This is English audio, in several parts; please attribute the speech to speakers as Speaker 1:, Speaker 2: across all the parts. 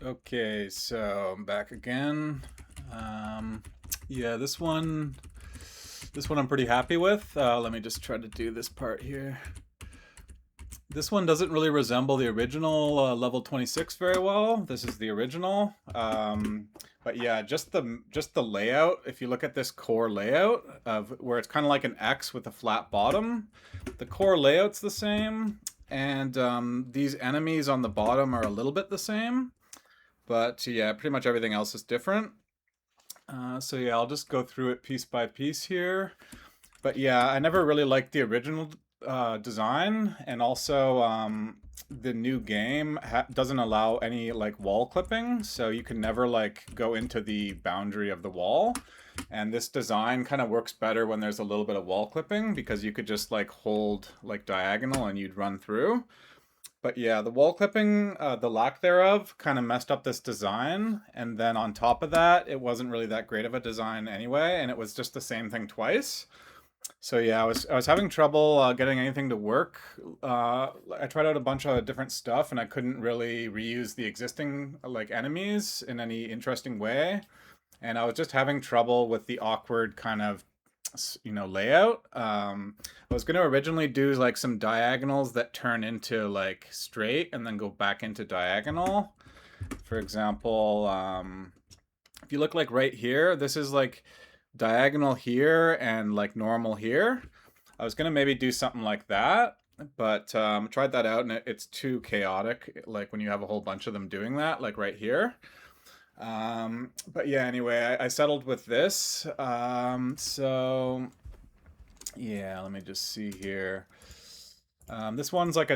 Speaker 1: Okay, so I'm back again. Yeah, this one I'm pretty happy with. Let me just try to do this part here. This one doesn't really resemble the original level 26 very well. This is the original, but yeah, just the layout. If you look at this core layout of where it's kind of like an X with a flat bottom, the core layout's the same, and these enemies on the bottom are a little bit the same. But yeah, pretty much everything else is different. So yeah, I'll just go through it piece by piece here. But yeah, I never really liked the original design, and also the new game doesn't allow any like wall clipping, so you can never like go into the boundary of the wall. And this design kind of works better when there's a little bit of wall clipping, because you could just like hold like diagonal and you'd run through. But yeah, the wall clipping, the lack thereof, kind of messed up this design. And then on top of that, it wasn't really that great of a design anyway, and it was just the same thing twice. So yeah, I was having trouble getting anything to work. I tried out a bunch of different stuff, and I couldn't really reuse the existing like enemies in any interesting way. And I was just having trouble with the awkward kind of layout. I was going to originally do like some diagonals that turn into like straight and then go back into diagonal. For example, if you look like right here, this is like diagonal here and like normal here. I was going to maybe do something like that, but tried that out, and it's too chaotic, like when you have a whole bunch of them doing that, like right here. But yeah, anyway, I settled with this. So yeah, let me just see here. This one's like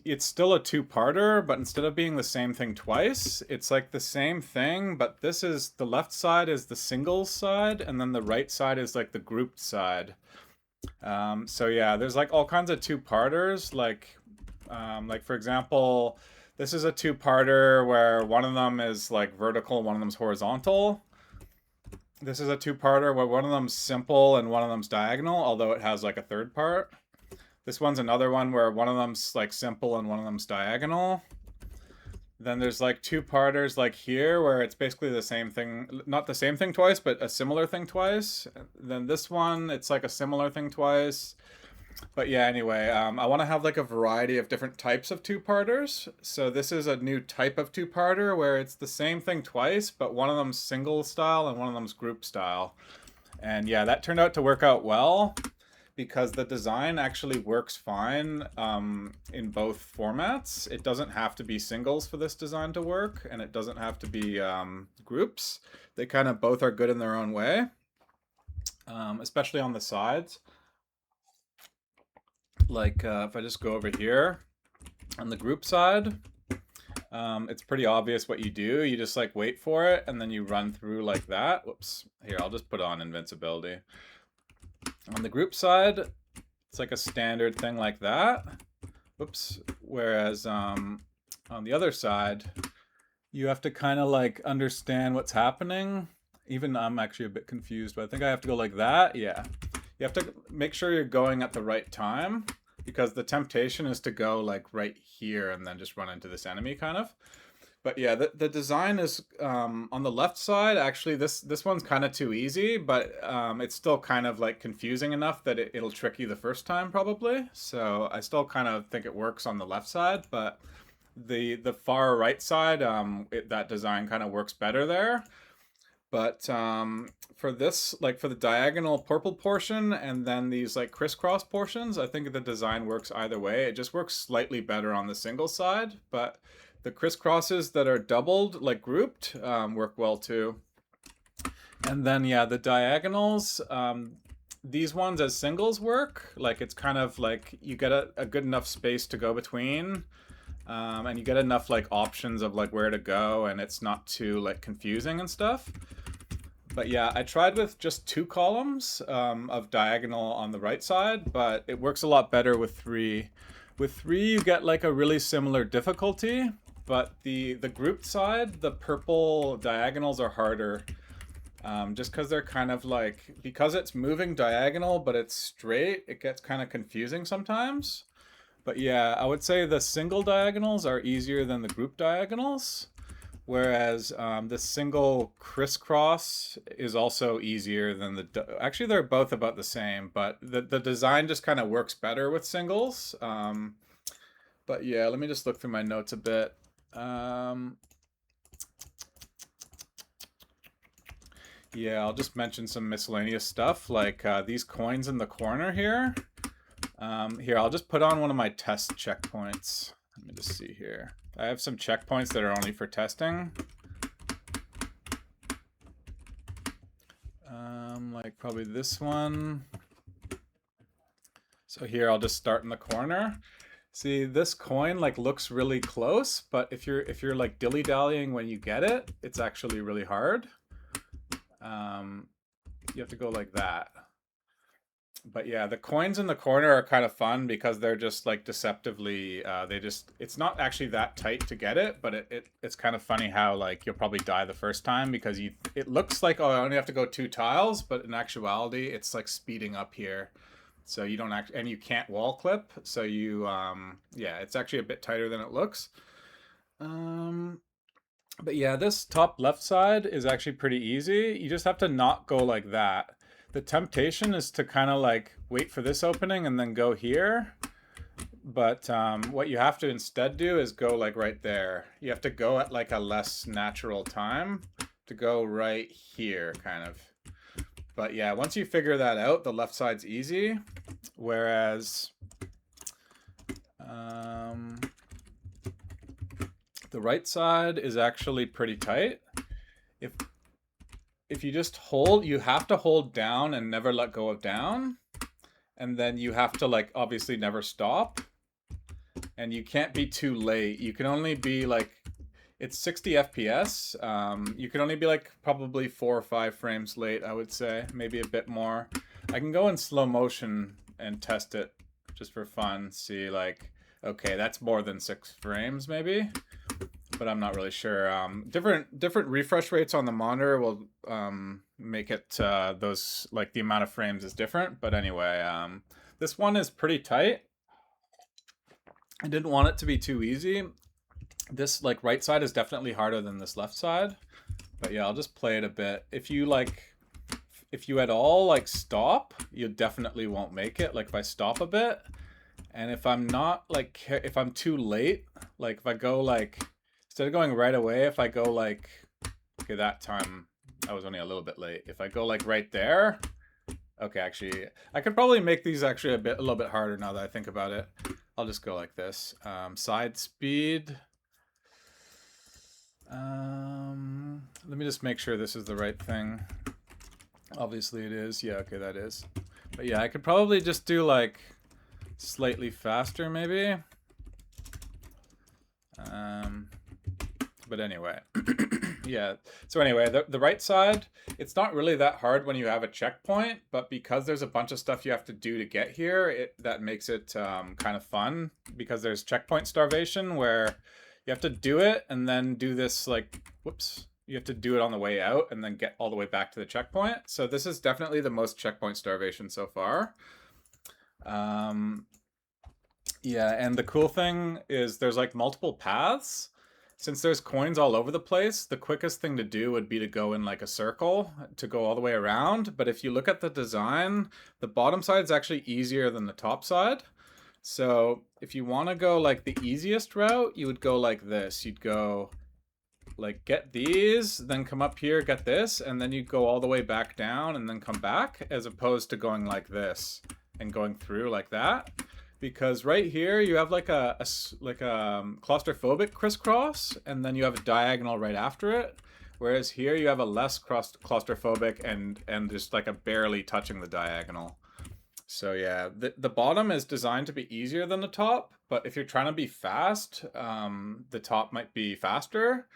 Speaker 1: it's still a two-parter, but instead of being the same thing twice, it's like the same thing, but this is the left side is the singles side, and then the right side is like the grouped side. So yeah, there's like all kinds of two-parters, like for example, this is a two-parter where one of them is like vertical, one of them's horizontal. This is a two-parter where one of them's simple and one of them's diagonal, although it has like a third part. This one's another one where one of them's like simple and one of them's diagonal. Then there's like two-parters like here where it's basically the same thing, not the same thing twice, but a similar thing twice. Then this one, it's like a similar thing twice. But yeah, anyway, I want to have like a variety of different types of two-parters. So this is a new type of two-parter where it's the same thing twice, but one of them's single style and one of them's group style. And yeah, that turned out to work out well, because the design actually works fine in both formats. It doesn't have to be singles for this design to work, and it doesn't have to be groups. They kind of both are good in their own way, especially on the sides. Like if I just go over here on the group side, it's pretty obvious what you do. You just like wait for it, and then you run through like that. Whoops. Here, I'll just put on invincibility. On the group side, it's like a standard thing like that. Whoops. Whereas on the other side, you have to kind of like understand what's happening. Even I'm actually a bit confused, but I think I have to go like that. Yeah. You have to make sure you're going at the right time, because the temptation is to go like right here and then just run into this enemy kind of. But yeah, the design is on the left side. Actually, this one's kind of too easy, but it's still kind of like confusing enough that it'll trick you the first time probably. So I still kind of think it works on the left side, but the far right side, that design kind of works better there. But for this, like for the diagonal purple portion and then these like crisscross portions, I think the design works either way. It just works slightly better on the single side, but the crisscrosses that are doubled, like grouped, work well too. And then yeah, the diagonals, these ones as singles work. Like it's kind of like you get a good enough space to go between. And you get enough like options of like where to go, and it's not too like confusing and stuff. But yeah, I tried with just two columns of diagonal on the right side, but it works a lot better with three. With three, you get like a really similar difficulty, but the grouped side, the purple diagonals are harder. Just because they're kind of like, because it's moving diagonal but it's straight, it gets kind of confusing sometimes. But yeah, I would say the single diagonals are easier than the group diagonals. Whereas the single crisscross is also easier than actually they're both about the same, but the design just kind of works better with singles. But yeah, let me just look through my notes a bit. Yeah, I'll just mention some miscellaneous stuff like these coins in the corner here. Here, I'll just put on one of my test checkpoints. Let me just see here. I have some checkpoints that are only for testing. Like probably this one. So here I'll just start in the corner. See, this coin like looks really close, but if you're like dilly-dallying when you get it, it's actually really hard. You have to go like that. But yeah, the coins in the corner are kind of fun because they're just like deceptively, it's not actually that tight to get it, but it's kind of funny how like you'll probably die the first time because it looks like, oh, I only have to go 2 tiles, but in actuality, it's like speeding up here. So you don't and you can't wall clip. So you, yeah, it's actually a bit tighter than it looks. But yeah, this top left side is actually pretty easy. You just have to not go like that. The temptation is to kind of like wait for this opening and then go here. But what you have to instead do is go like right there. You have to go at like a less natural time to go right here kind of. But yeah, once you figure that out, the left side's easy. Whereas the right side is actually pretty tight. If you just hold, you have to hold down and never let go of down. And then you have to like obviously never stop. And you can't be too late. You can only be like, it's 60 FPS. You can only be like probably 4 or 5 frames late, I would say. Maybe a bit more. I can go in slow motion and test it just for fun. See like, okay, that's more than 6 frames maybe. But I'm not really sure. Different refresh rates on the monitor will make it those like the amount of frames is different. But anyway, this one is pretty tight. I didn't want it to be too easy. This like right side is definitely harder than this left side. But yeah, I'll just play it a bit. If you at all like stop, you definitely won't make it. Like if I stop a bit, and if I'm not like, if I'm too late, like if I go like, instead of going right away, if I go like, okay, that time I was only a little bit late. If I go like right there, okay, actually, I could probably make these actually a little bit harder now that I think about it. I'll just go like this. Side speed. Let me just make sure this is the right thing. Obviously it is. Yeah, okay, that is. But yeah, I could probably just do like slightly faster maybe. But anyway, yeah. So anyway, the right side, it's not really that hard when you have a checkpoint, but because there's a bunch of stuff you have to do to get here, that makes it kind of fun because there's checkpoint starvation where you have to do it and then do this like, whoops, you have to do it on the way out and then get all the way back to the checkpoint. So this is definitely the most checkpoint starvation so far. Yeah, and the cool thing is there's like multiple paths. Since there's coins all over the place, the quickest thing to do would be to go in like a circle to go all the way around. But if you look at the design, the bottom side is actually easier than the top side. So if you want to go like the easiest route, you would go like this. You'd go like get these, then come up here, get this, and then you go all the way back down and then come back, as opposed to going like this and going through like that. Because right here you have like a claustrophobic crisscross, and then you have a diagonal right after it. Whereas here you have a less claustrophobic and just like a barely touching the diagonal. So yeah, the bottom is designed to be easier than the top, but if you're trying to be fast, the top might be faster.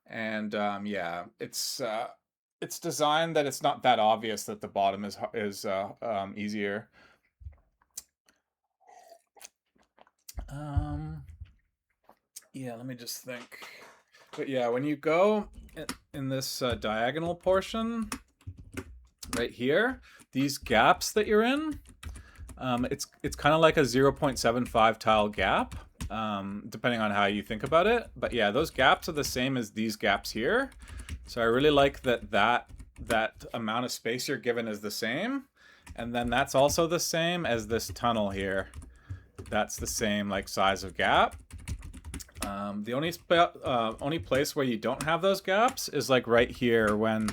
Speaker 1: And yeah, it's designed that it's not that obvious that the bottom is easier. Yeah, let me just think. But yeah, when you go in this diagonal portion right here, these gaps that you're in, it's kind of like a 0.75 tile gap. depending on how you think about it. But yeah, those gaps are the same as these gaps here. So I really like that amount of space you're given is the same. And then that's also the same as this tunnel here. That's the same like size of gap. The only place where you don't have those gaps is like right here when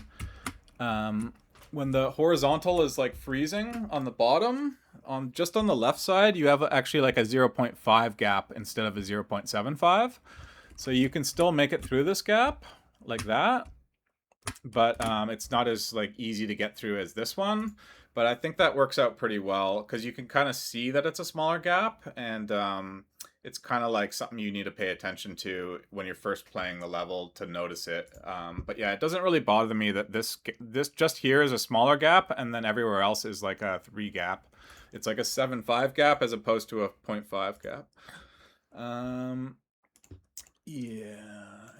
Speaker 1: the horizontal is like freezing on the bottom. Just on the left side, you have actually like a 0.5 gap instead of a 0.75. So you can still make it through this gap like that, but it's not as like easy to get through as this one. But I think that works out pretty well because you can kind of see that it's a smaller gap, and it's kind of like something you need to pay attention to when you're first playing the level to notice it. But yeah, it doesn't really bother me that this just here is a smaller gap, and then everywhere else is like a 3 gap. It's like a 7.5 gap as opposed to a 0.5 gap. Yeah,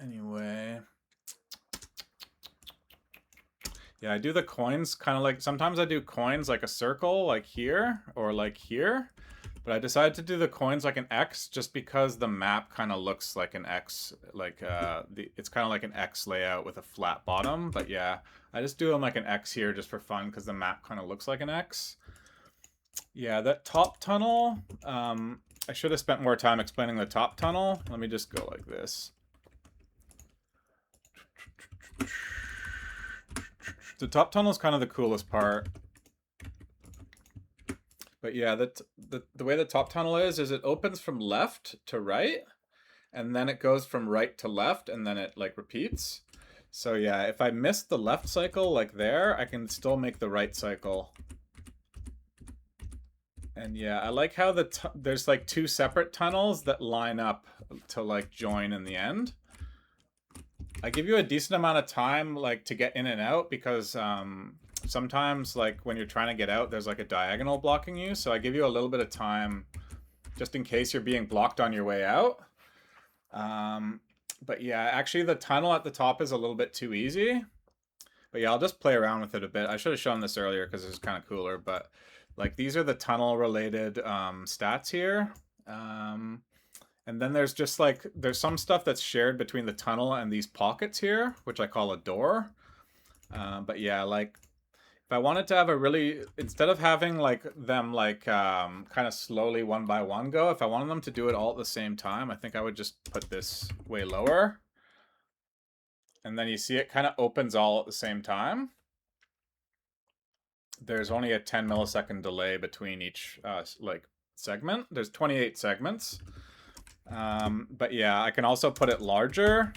Speaker 1: anyway. Yeah, I do the coins kind of like, sometimes I do coins like a circle, like here, or like here. But I decided to do the coins like an X just because the map kind of looks like an X, like it's kind of like an X layout with a flat bottom. But yeah, I just do them like an X here just for fun because the map kind of looks like an X. Yeah, that top tunnel, I should have spent more time explaining the top tunnel. Let me just go like this. The top tunnel is kind of the coolest part. But yeah, the way the top tunnel is it opens from left to right, and then it goes from right to left, and then it like repeats. So yeah, if I miss the left cycle like there, I can still make the right cycle. And yeah, I like how there's like 2 separate tunnels that line up to like join in the end. I give you a decent amount of time like to get in and out because sometimes like when you're trying to get out, there's like a diagonal blocking you. So I give you a little bit of time just in case you're being blocked on your way out. But yeah, actually the tunnel at the top is a little bit too easy. But yeah, I'll just play around with it a bit. I should have shown this earlier because it's kind of cooler. But like these are the tunnel related stats here. And then there's just like, there's some stuff that's shared between the tunnel and these pockets here, which I call a door. But yeah, like if I wanted to have a really, instead of having like them like kind of slowly one by one go, if I wanted them to do it all at the same time, I think I would just put this way lower. And then you see it kind of opens all at the same time. There's only a 10 millisecond delay between each like segment. There's 28 segments. But yeah, I can also put it larger.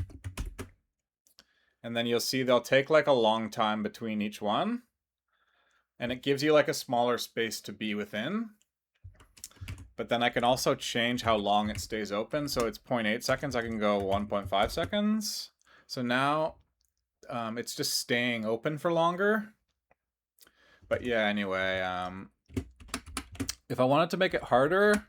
Speaker 1: And then you'll see they'll take like a long time between each one. And it gives you like a smaller space to be within. But then I can also change how long it stays open. So it's 0.8 seconds. I can go 1.5 seconds. So now it's just staying open for longer. But yeah, anyway, if I wanted to make it harder,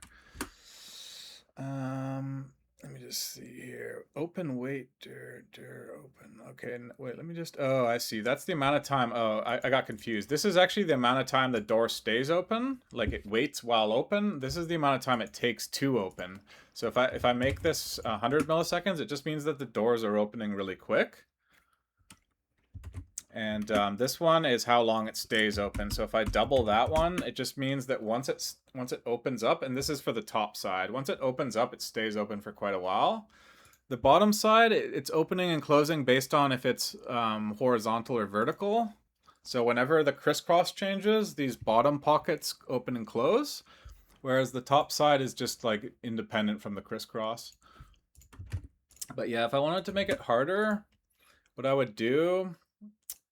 Speaker 1: let me just see here. Open, wait, open. Okay, wait, let me just, oh, I see. That's the amount of time. Oh, I got confused. This is actually the amount of time the door stays open. Like it waits while open. This is the amount of time it takes to open. So if I make this 100 milliseconds, it just means that the doors are opening really quick. And this one is how long it stays open. So if I double that one, it just means that once it opens up, and this is for the top side, once it opens up, it stays open for quite a while. The bottom side, it's opening and closing based on if it's horizontal or vertical. So whenever the crisscross changes, these bottom pockets open and close, whereas the top side is just like independent from the crisscross. But yeah, if I wanted to make it harder, what I would do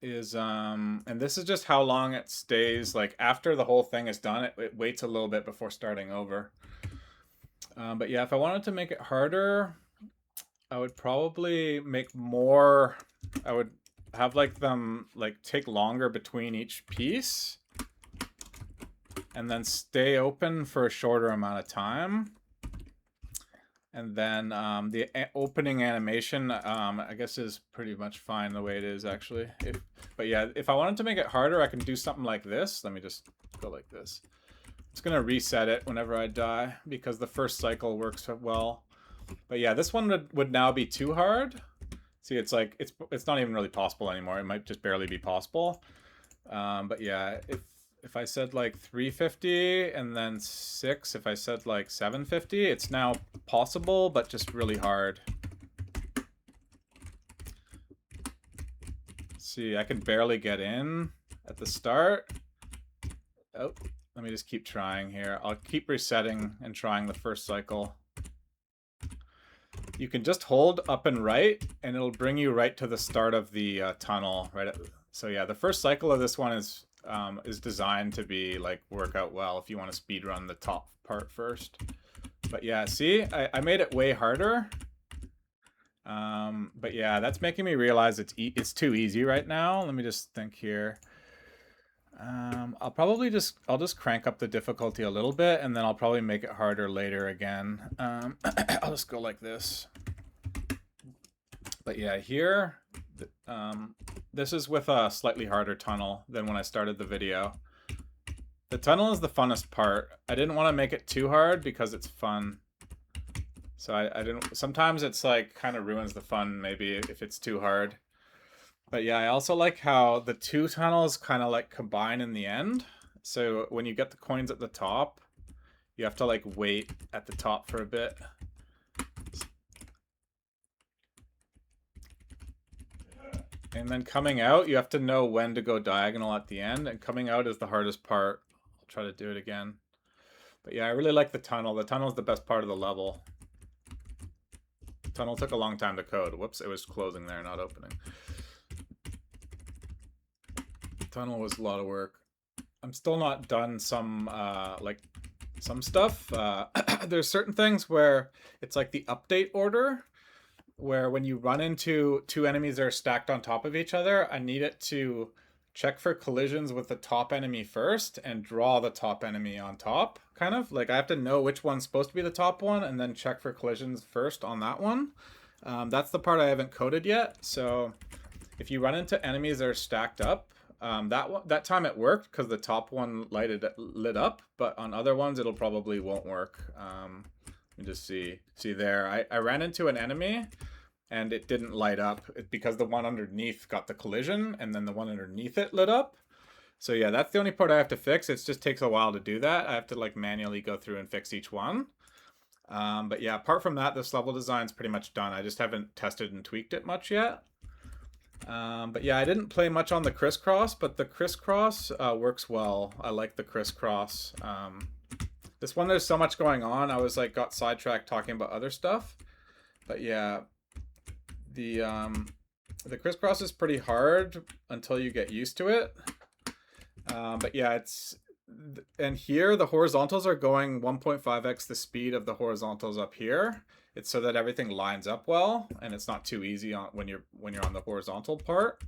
Speaker 1: is and this is just how long it stays, like after the whole thing is done, it waits a little bit before starting over. But yeah, if I wanted to make it harder, I would probably make more, I would have like them like take longer between each piece and then stay open for a shorter amount of time. And then the opening animation, I guess, is pretty much fine the way it is, actually. But yeah, if I wanted to make it harder, I can do something like this. Let me just go like this. It's gonna reset it whenever I die because the first cycle works well. But yeah, this one would now be too hard. See, it's like it's not even really possible anymore. It might just barely be possible. But yeah, if I said like 350 and then 6, if I said like 750, it's now possible, but just really hard. See, I can barely get in at the start. Oh, let me just keep trying here. I'll keep resetting and trying the first cycle. You can just hold up and right, and it'll bring you right to the start of the tunnel. So yeah, the first cycle of this one is designed to be like work out well if you want to speed run the top part first. But yeah, see, I made it way harder. But yeah, that's making me realize it's too easy right now. Let me just think here. I'll just crank up the difficulty a little bit, and then I'll probably make it harder later again. I'll just go like this. But yeah, here, this is with a slightly harder tunnel than when I started the video. The tunnel is the funnest part. I didn't want to make it too hard because it's fun. So I didn't. Sometimes it's like kind of ruins the fun maybe if it's too hard. But yeah, I also like how the two tunnels kind of like combine in the end. So when you get the coins at the top, you have to like wait at the top for a bit. And then coming out, you have to know when to go diagonal at the end, and coming out is the hardest part. I'll try to do it again. But yeah, I really like the tunnel. The tunnel is the best part of the level. The tunnel took a long time to code. Whoops, it was closing there, not opening. The tunnel was a lot of work. I'm still not done some stuff. There's certain things where it's like the update order, where when you run into two enemies that are stacked on top of each other, I need it to check for collisions with the top enemy first and draw the top enemy on top, kind of. Like I have to know which one's supposed to be the top one and then check for collisions first on that one. That's the part I haven't coded yet. So if you run into enemies that are stacked up, that time it worked because the top one lit up, but on other ones it'll probably won't work. Let me just see there. I ran into an enemy and it didn't light up because the one underneath got the collision and then the one underneath it lit up. So yeah, that's the only part I have to fix. It just takes a while to do that. I have to like manually go through and fix each one. But yeah, apart from that, this level design is pretty much done. I just haven't tested and tweaked it much yet. But yeah, I didn't play much on the crisscross, but the crisscross works well. I like the crisscross. This one, there's so much going on. I was like got sidetracked talking about other stuff. But yeah, the crisscross is pretty hard until you get used to it. But yeah, and here the horizontals are going 1.5x the speed of the horizontals up here. It's so that everything lines up well, and it's not too easy when you're on the horizontal part.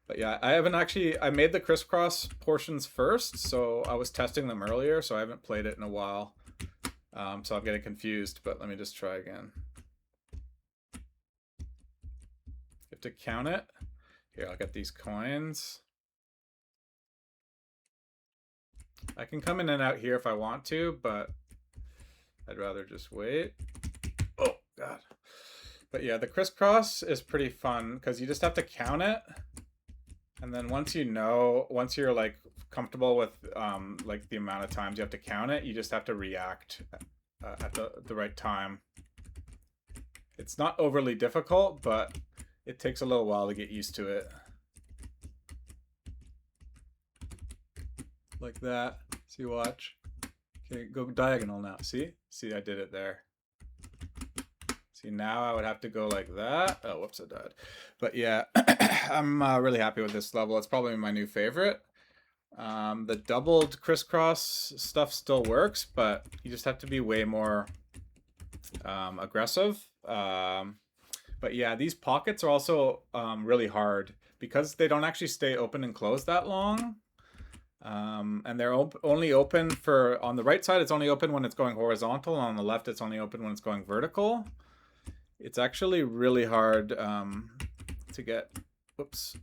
Speaker 1: But yeah, I made the crisscross portions first, so I was testing them earlier, so I haven't played it in a while. So I'm getting confused, but let me just try again. You have to count it. Here, I'll get these coins. I can come in and out here if I want to, but I'd rather just wait. Oh, God. But yeah, the crisscross is pretty fun because you just have to count it. And then once you're like comfortable with like the amount of times you have to count it, you just have to react at the right time. It's not overly difficult, but it takes a little while to get used to it. Like that. See, watch. Okay, go diagonal now. See, I did it there. See, now I would have to go like that. Oh, whoops, I died. But yeah, I'm really happy with this level. It's probably my new favorite. The doubled crisscross stuff still works, but you just have to be way more aggressive. But yeah, these pockets are also really hard because they don't actually stay open and closed that long. And they're only open on the right side, it's only open when it's going horizontal, and on the left, it's only open when it's going vertical. It's actually really hard to get, whoops,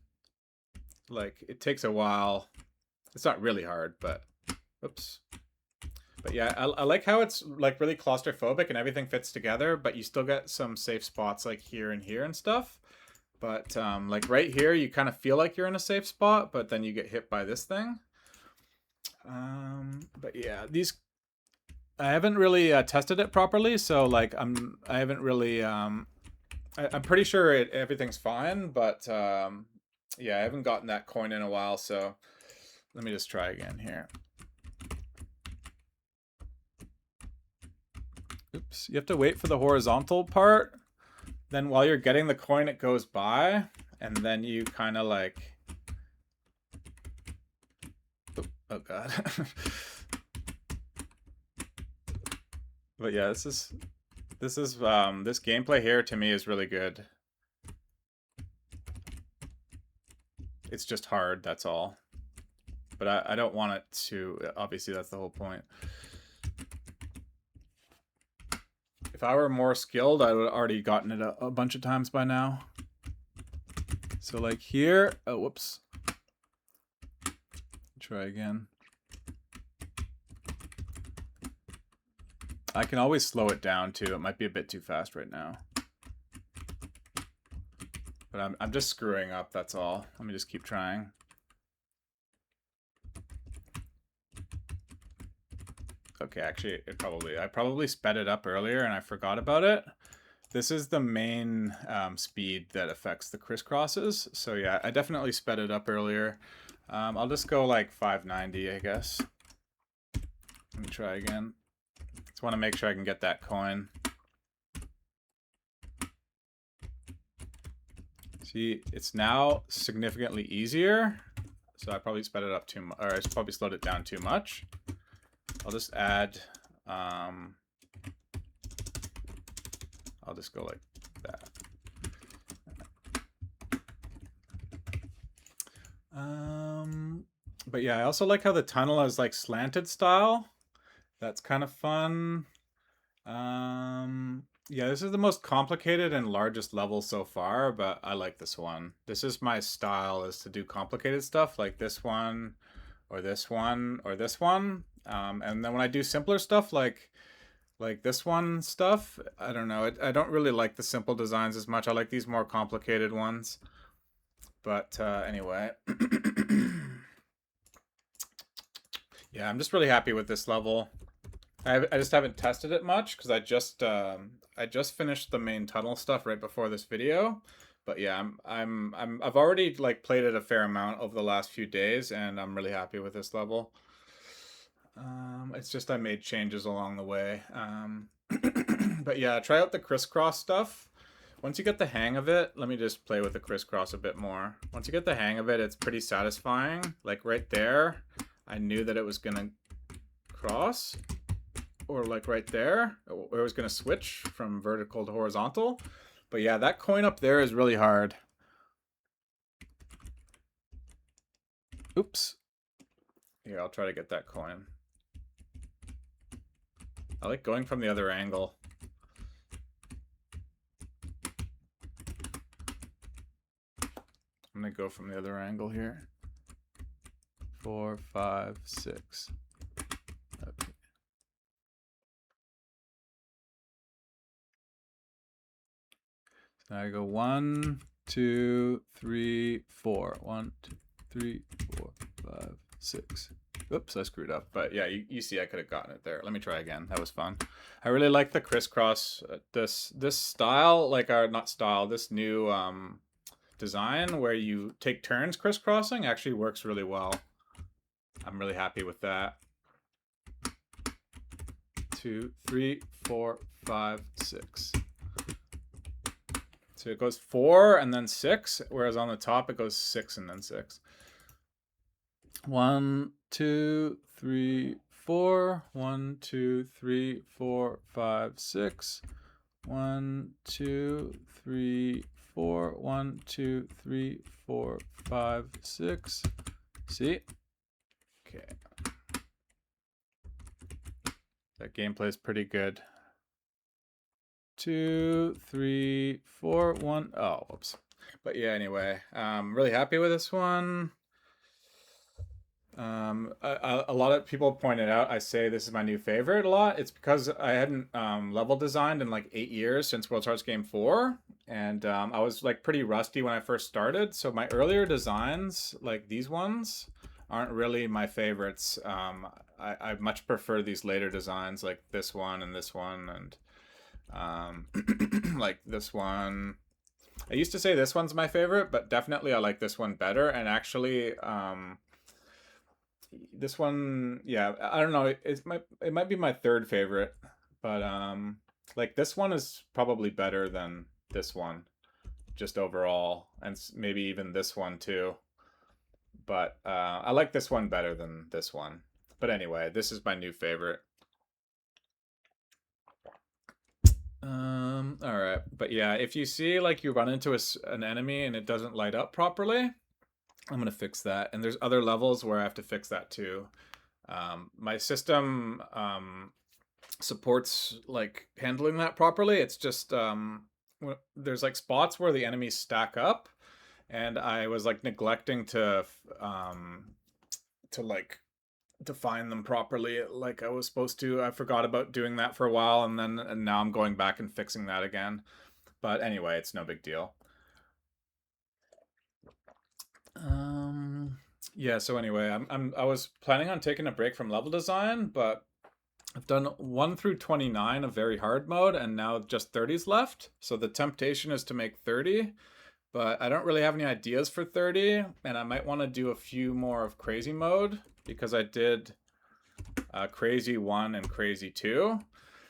Speaker 1: like it takes a while. It's not really hard, but, whoops. But yeah, I like how it's like really claustrophobic and everything fits together, but you still get some safe spots like here and here and stuff. But like right here, you kind of feel like you're in a safe spot, but then you get hit by this thing. But yeah, these I haven't really tested it properly, so like I haven't really I'm pretty sure everything's fine, but yeah, I haven't gotten that coin in a while, so let me just try again here. Oops, you have to wait for the horizontal part. Then while you're getting the coin, it goes by, and then you kind of like, oh god. But yeah, this gameplay here to me is really good. It's just hard, that's all. But I don't want it to, obviously that's the whole point. If I were more skilled, I would have already gotten it a bunch of times by now. So like here, oh whoops. Try again. I can always slow it down too. It might be a bit too fast right now. But I'm just screwing up, that's all. Let me just keep trying. Okay, actually, I probably sped it up earlier and I forgot about it. This is the main speed that affects the crisscrosses. So yeah, I definitely sped it up earlier. I'll just go like 590, I guess. Let me try again. Just want to make sure I can get that coin. See, it's now significantly easier. So I probably sped it up too much, or I probably slowed it down too much. I'll just add, I'll just go like that. But yeah, I also like how the tunnel is like slanted style. That's kind of fun. Yeah, this is the most complicated and largest level so far, but I like this one. This is my style, is to do complicated stuff like this one, or this one, or this one. And then when I do simpler stuff like this one stuff, I don't know. I don't really like the simple designs as much. I like these more complicated ones. But anyway. Yeah, I'm just really happy with this level. I just haven't tested it much because I just finished the main tunnel stuff right before this video. But yeah, I've already like played it a fair amount over the last few days, and I'm really happy with this level. It's just I made changes along the way. But yeah, try out the crisscross stuff. Once you get the hang of it, let me just play with the crisscross a bit more. Once you get the hang of it, it's pretty satisfying. Like right there, I knew that it was gonna cross. Or like right there, where it was going to switch from vertical to horizontal. But yeah, that coin up there is really hard. Oops. Here, I'll try to get that coin. I like going from the other angle. I'm going to go from the other angle here. 4, 5, 6. Okay. So I go 1, 2, 3, 4. 1, 2, 3, 4, 5, 6. Oops, I screwed up. But yeah, you see I could have gotten it there. Let me try again. That was fun. I really like the crisscross. This style, like not style, this new design where you take turns crisscrossing actually works really well. I'm really happy with that. 2, 3, 4, 5, 6. So it goes 4 and then 6, whereas on the top it goes 6 and then 6. 1, 2, 3, 4. 1, 2, 3, 4, 5, 6. 1, 2, 3, 4. 1, 2, 3, 4, 5, 6. See? Okay. That gameplay is pretty good. 2, 3, 4, 1. Oh, whoops. But yeah, anyway, I'm really happy with this one. A lot of people pointed out I say this is my new favorite a lot. It's because I hadn't level designed in like 8 years since World Hearts Game 4. And I was like pretty rusty when I first started. So my earlier designs, like these ones, aren't really my favorites. I much prefer these later designs like this one and like this one. I used to say this one's my favorite, but definitely I like this one better. And actually, this one, yeah, I don't know. It might be my third favorite, but like this one is probably better than this one, just overall, and maybe even this one too. But I like this one better than this one. But anyway, this is my new favorite. All right, but yeah, if you see like you run into an enemy and it doesn't light up properly, I'm gonna fix that. And there's other levels where I have to fix that too. My system supports like handling that properly. It's just there's like spots where the enemies stack up, and I was like neglecting to like define them properly like I was supposed to. I forgot about doing that for a while, and now I'm going back and fixing that again. But anyway, it's no big deal. Yeah, so anyway, I was planning on taking a break from level design, but I've done 1 through 29 of very hard mode, and now just 30's left. So the temptation is to make 30, but I don't really have any ideas for 30, and I might want to do a few more of crazy mode because I did crazy 1 and crazy 2.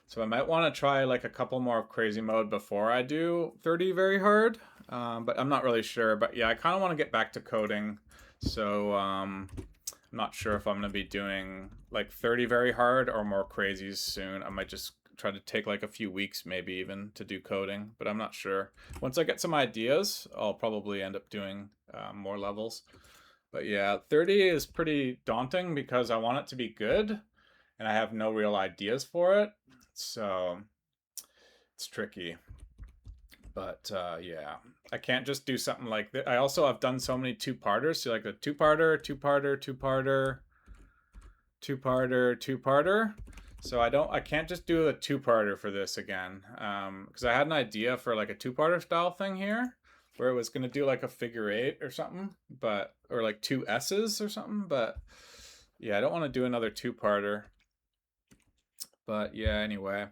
Speaker 1: So I might want to try like a couple more of crazy mode before I do 30 very hard, but I'm not really sure. But yeah, I kind of want to get back to coding. So I'm not sure if I'm going to be doing like 30 very hard or more crazies soon. I might just try to take like a few weeks maybe even to do coding, but I'm not sure. Once I get some ideas, I'll probably end up doing more levels. But yeah, 30 is pretty daunting because I want it to be good and I have no real ideas for it. So it's tricky. But yeah, I can't just do something like that. I also have done so many two-parters. So like a two-parter, two-parter, two-parter, two-parter, two-parter. So I can't just do a two-parter for this again. Because I had an idea for like a two-parter style thing here, where it was gonna do like a figure 8 or something, or like 2 S's or something. But yeah, I don't want to do another two-parter. But yeah, anyway.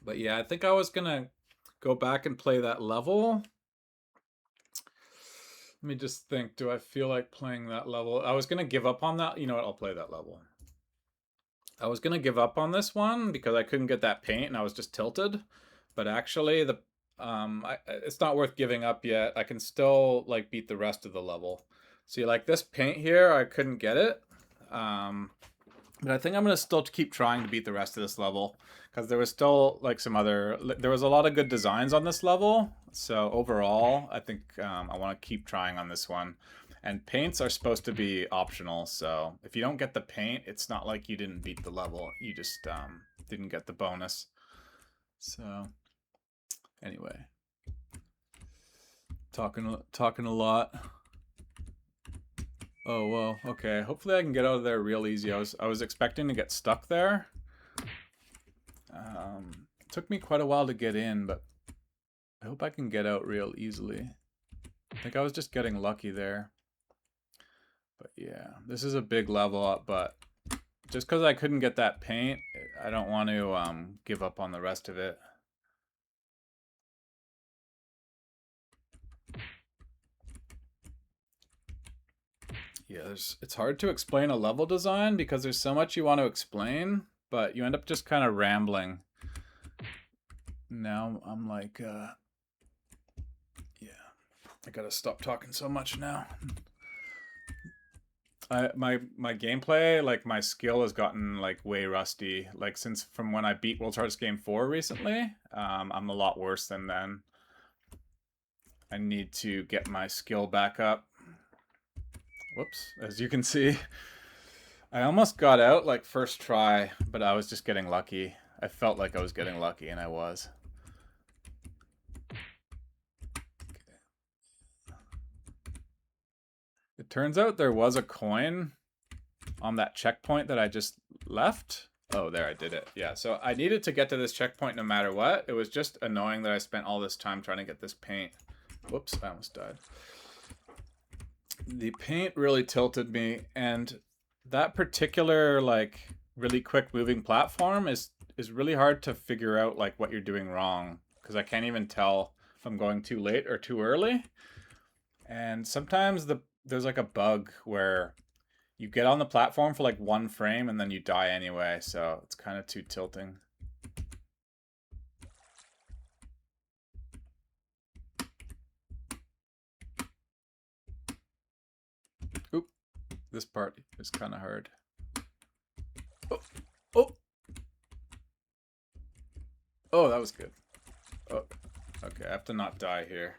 Speaker 1: But yeah, I think I was gonna go back and play that level. Let me just think. Do I feel like playing that level? I was gonna give up on that. You know what? I'll play that level. I was gonna give up on this one because I couldn't get that paint and I was just tilted. But actually, it's not worth giving up yet. I can still like beat the rest of the level. See, like this paint here, I couldn't get it. But I think I'm gonna still keep trying to beat the rest of this level because there was still like there was a lot of good designs on this level. So overall, I think I want to keep trying on this one. And paints are supposed to be optional, so if you don't get the paint, it's not like you didn't beat the level. You just didn't get the bonus. So anyway, talking a lot. Oh, well, okay. Hopefully I can get out of there real easy. I was expecting to get stuck there. It took me quite a while to get in, but I hope I can get out real easily. I think I was just getting lucky there. But yeah, this is a big level up, but just because I couldn't get that paint, I don't want to give up on the rest of it. Yeah, it's hard to explain a level design because there's so much you want to explain, but you end up just kind of rambling. Now I'm like, yeah, I gotta stop talking so much now. My gameplay, like my skill has gotten like way rusty. Like since from when I beat World Hearts Game 4 recently, I'm a lot worse than then. I need to get my skill back up. Whoops, as you can see, I almost got out like first try, but I was just getting lucky. I felt like I was getting lucky, and I was. It turns out there was a coin on that checkpoint that I just left. Oh, there, I did it. Yeah, so I needed to get to this checkpoint no matter what. It was just annoying that I spent all this time trying to get this paint. Whoops, I almost died. The paint really tilted me, and that particular, like, really quick moving platform is really hard to figure out, like, what you're doing wrong, because I can't even tell if I'm going too late or too early. And sometimes there's like a bug where you get on the platform for like 1 frame and then you die anyway, so it's kind of too tilting. Oop, this part is kind of hard. Oh, oh, oh, that was good. Oh, okay, I have to not die here.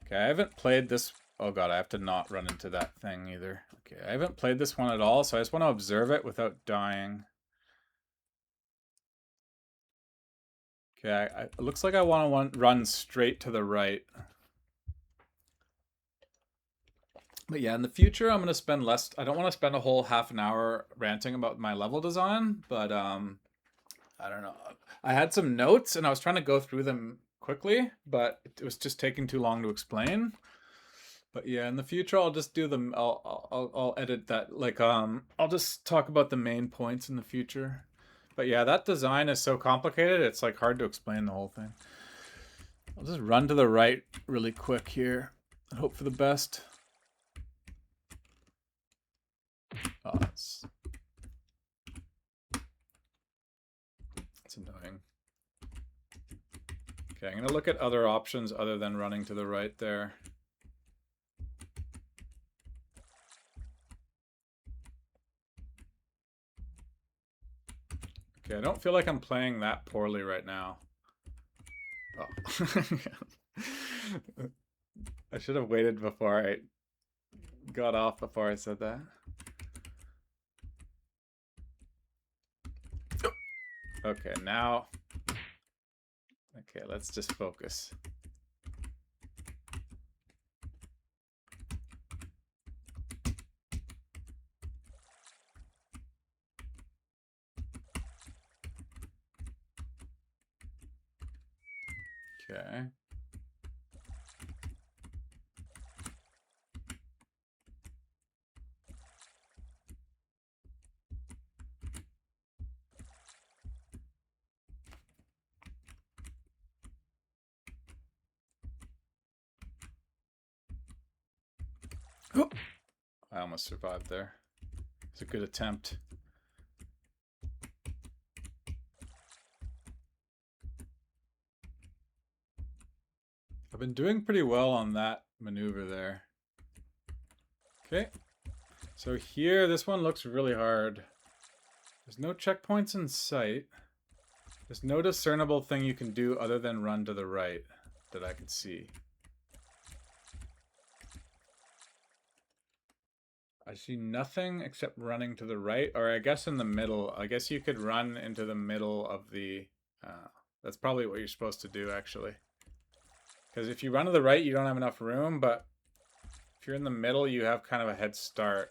Speaker 1: Okay, I haven't played this. Oh god, I have to not run into that thing either. Okay, I haven't played this one at all, so I just want to observe it without dying. Okay, it looks like I want to run straight to the right. But yeah, in the future, I'm going to spend less. I don't want to spend a whole half an hour ranting about my level design, but I don't know. I had some notes and I was trying to go through them quickly, but it was just taking too long to explain. But yeah, in the future, I'll just do them. I'll edit that. Like I'll just talk about the main points in the future. But yeah, that design is so complicated. It's like hard to explain the whole thing. I'll just run to the right really quick here and hope for the best. Oh, it's annoying. Okay, I'm gonna look at other options other than running to the right there. Okay, I don't feel like I'm playing that poorly right now. Oh. I should have waited before I got off before I said that. Okay, now. Okay, let's just focus. Okay. Oh, I almost survived there. It's a good attempt. I've been doing pretty well on that maneuver there. Okay. So here, this one looks really hard. There's no checkpoints in sight. There's no discernible thing you can do other than run to the right that I can see. I see nothing except running to the right, or I guess in the middle. I guess you could run into the middle of the... that's probably what you're supposed to do, actually. Because if you run to the right, you don't have enough room, but if you're in the middle, you have kind of a head start.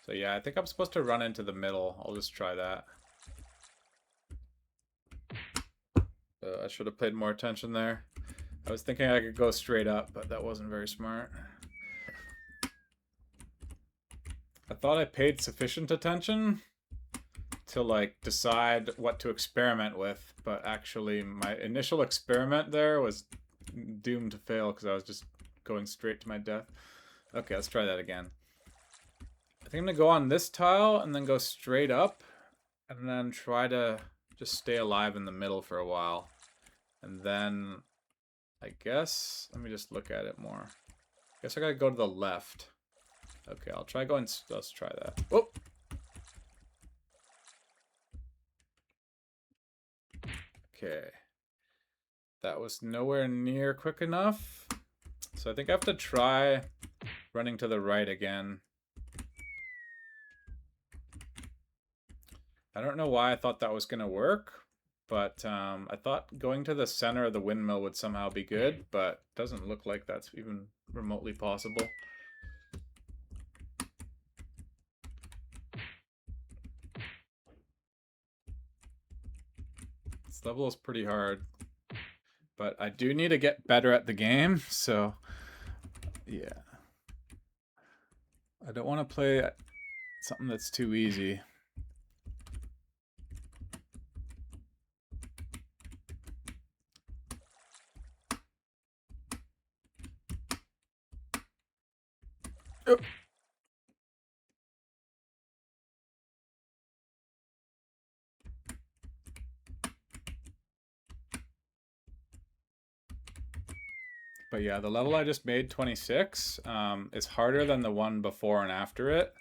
Speaker 1: So yeah, I think I'm supposed to run into the middle. I'll just try that. I should have paid more attention there. I was thinking I could go straight up, but that wasn't very smart. I thought I paid sufficient attention to like decide what to experiment with, but actually my initial experiment there was doomed to fail because I was just going straight to my death. Okay, let's try that again. I think I'm gonna go on this tile and then go straight up and then try to just stay alive in the middle for a while. And then I guess, let me just look at it more. I guess I gotta go to the left. Okay, I'll try going, let's try that. Oh! Okay. That was nowhere near quick enough. So I think I have to try running to the right again. I don't know why I thought that was gonna work, but I thought going to the center of the windmill would somehow be good, but it doesn't look like that's even remotely possible. This level is pretty hard. But I do need to get better at the game, so yeah. I don't want to play something that's too easy. Oh. But yeah, the level I just made, 26, is harder than the one before and after it,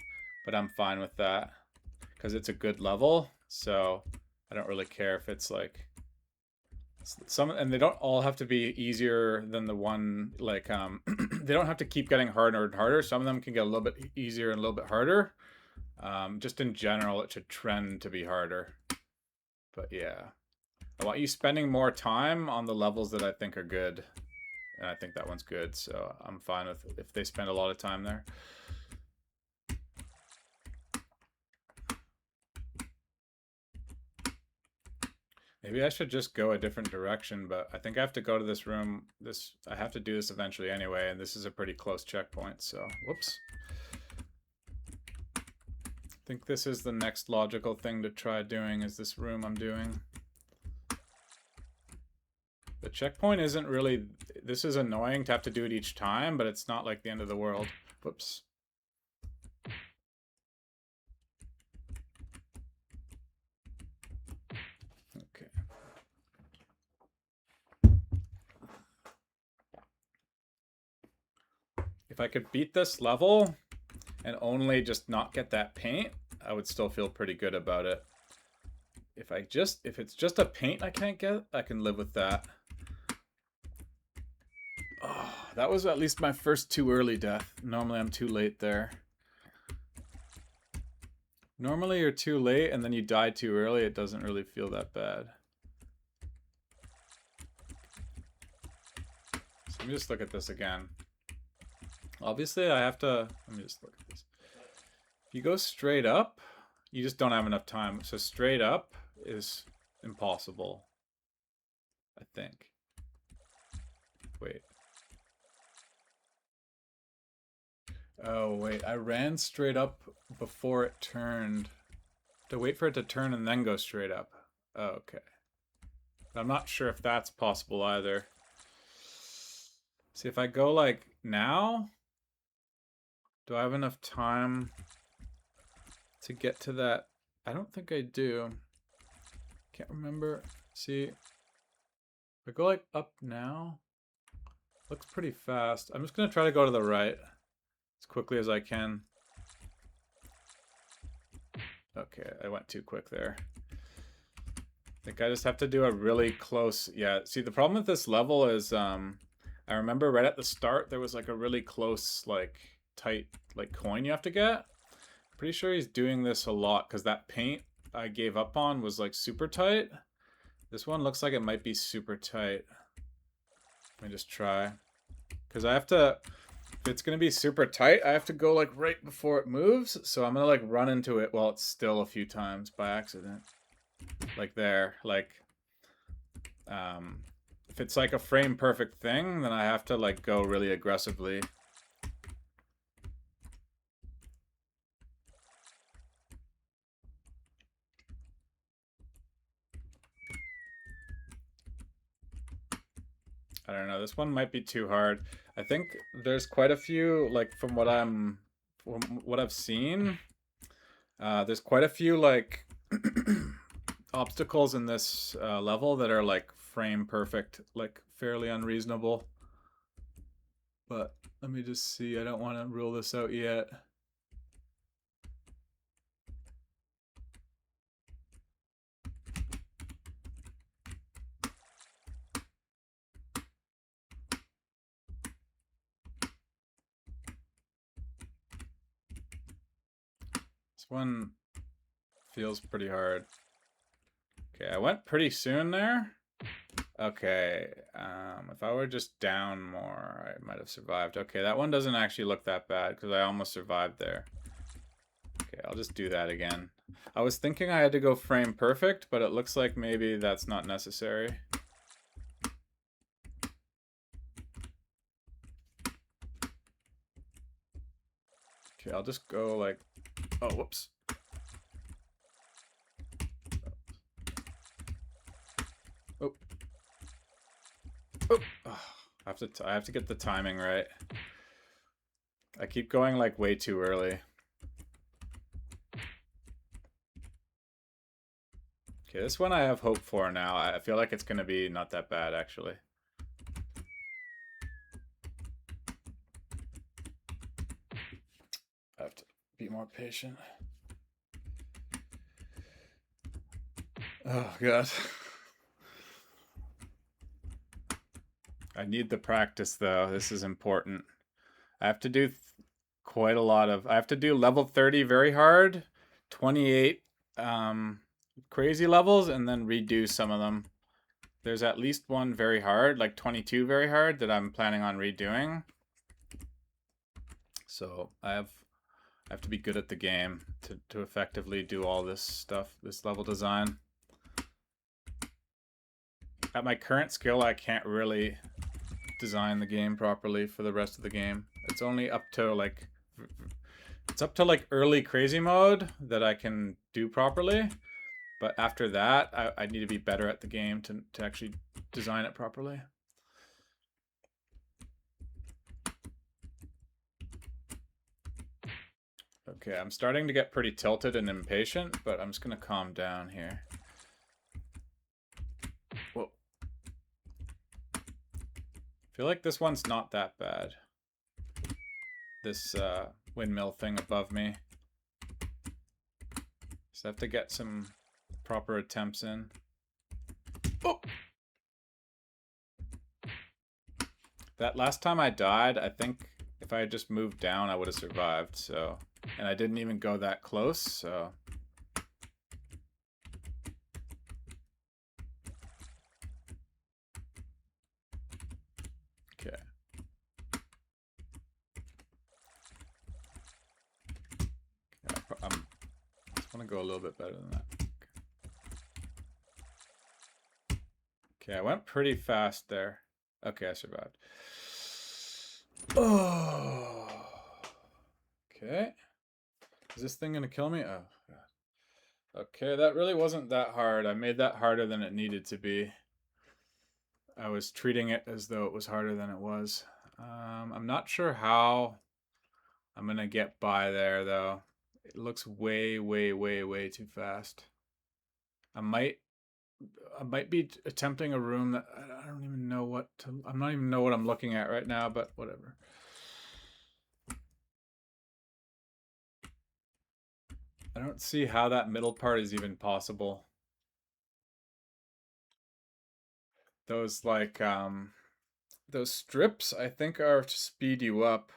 Speaker 1: but I'm fine with that because it's a good level, so I don't really care if it's like some, and they don't all have to be easier than the one, like they don't have to keep getting harder and harder. Some of them can get a little bit easier and a little bit harder. Just in general, it should trend to be harder. But yeah, I want you spending more time on the levels that I think are good. And I think that one's good, so I'm fine with if they spend a lot of time there. Maybe I should just go a different direction, but I think I have to go to this room. I have to do this eventually anyway, and this is a pretty close checkpoint, so whoops. I think this is the next logical thing to try doing, is this room I'm doing. The checkpoint isn't really... This is annoying to have to do it each time, but it's not like the end of the world. Whoops. Okay. If I could beat this level and only just not get that paint, I would still feel pretty good about it. If it's just a paint I can't get, I can live with that. Oh, that was at least my first too early death. Normally I'm too late there. Normally you're too late and then you die too early. It doesn't really feel that bad. So let me just look at this again. Obviously I have to... Let me just look at this. If you go straight up, you just don't have enough time. So straight up is impossible, I think. Wait. Oh, wait. I ran straight up before it turned. To wait for it to turn and then go straight up. Oh, okay. I'm not sure if that's possible either. See, if I go like now, do I have enough time to get to that? I don't think I do. Can't remember. See, if I go like up now, looks pretty fast. I'm just gonna try to go to the right as quickly as I can. Okay, I went too quick there. I think I just have to do a really close... Yeah, see, the problem with this level is I remember right at the start there was like a really close, like, tight, like, coin you have to get. Pretty sure he's doing this a lot because that paint I gave up on was like super tight. This one looks like it might be super tight. Let me just try. Because I have to... If it's going to be super tight, I have to go like right before it moves. So I'm going to like run into it while it's still a few times by accident. Like there. Like, if it's like a frame perfect thing, then I have to like go really aggressively. I don't know. This one might be too hard. I think there's quite a few, like from what I've seen, there's quite a few like obstacles in this level that are like frame perfect, like fairly unreasonable. But let me just see. I don't want to rule this out yet. This one feels pretty hard. Okay, I went pretty soon there. Okay, if I were just down more, I might have survived. Okay, that one doesn't actually look that bad because I almost survived there. Okay, I'll just do that again. I was thinking I had to go frame perfect, but it looks like maybe that's not necessary. Okay, I'll just go like, oh, whoops. Oh. Oh. I have to get the timing right. I keep going like way too early. Okay, this one I have hope for now. I feel like it's gonna be not that bad actually. I have to be more patient. Oh god. I need the practice though. This is important. I have to do quite a lot of, I have to do level 30 very hard, 28 crazy levels, and then redo some of them. There's at least one very hard, like 22 very hard, that I'm planning on redoing. So I have to be good at the game to effectively do all this stuff, this level design. At my current skill, I can't really design the game properly for the rest of the game. It's only up to like, it's up to like early crazy mode that I can do properly. But after that, I need to be better at the game to actually design it properly. Okay, I'm starting to get pretty tilted and impatient, but I'm just gonna calm down here. Whoa. I feel like this one's not that bad. This windmill thing above me. Just have to get some proper attempts in. Oh! That last time I died, I think if I had just moved down, I would have survived, so... And I didn't even go that close, so... Okay. I just want to go a little bit better than that. Okay, I went pretty fast there. Okay, I survived. Oh. Okay. Is this thing gonna kill me? Oh, God. Okay, that really wasn't that hard. I made that harder than it needed to be. I was treating it as though it was harder than it was. I'm not sure how I'm gonna get by there, though. It looks way, way, way, way too fast. I might be attempting a room that I don't even know what to... I'm not even know what I'm looking at right now, but whatever. I don't see how that middle part is even possible. Those like those strips I think are to speed you up.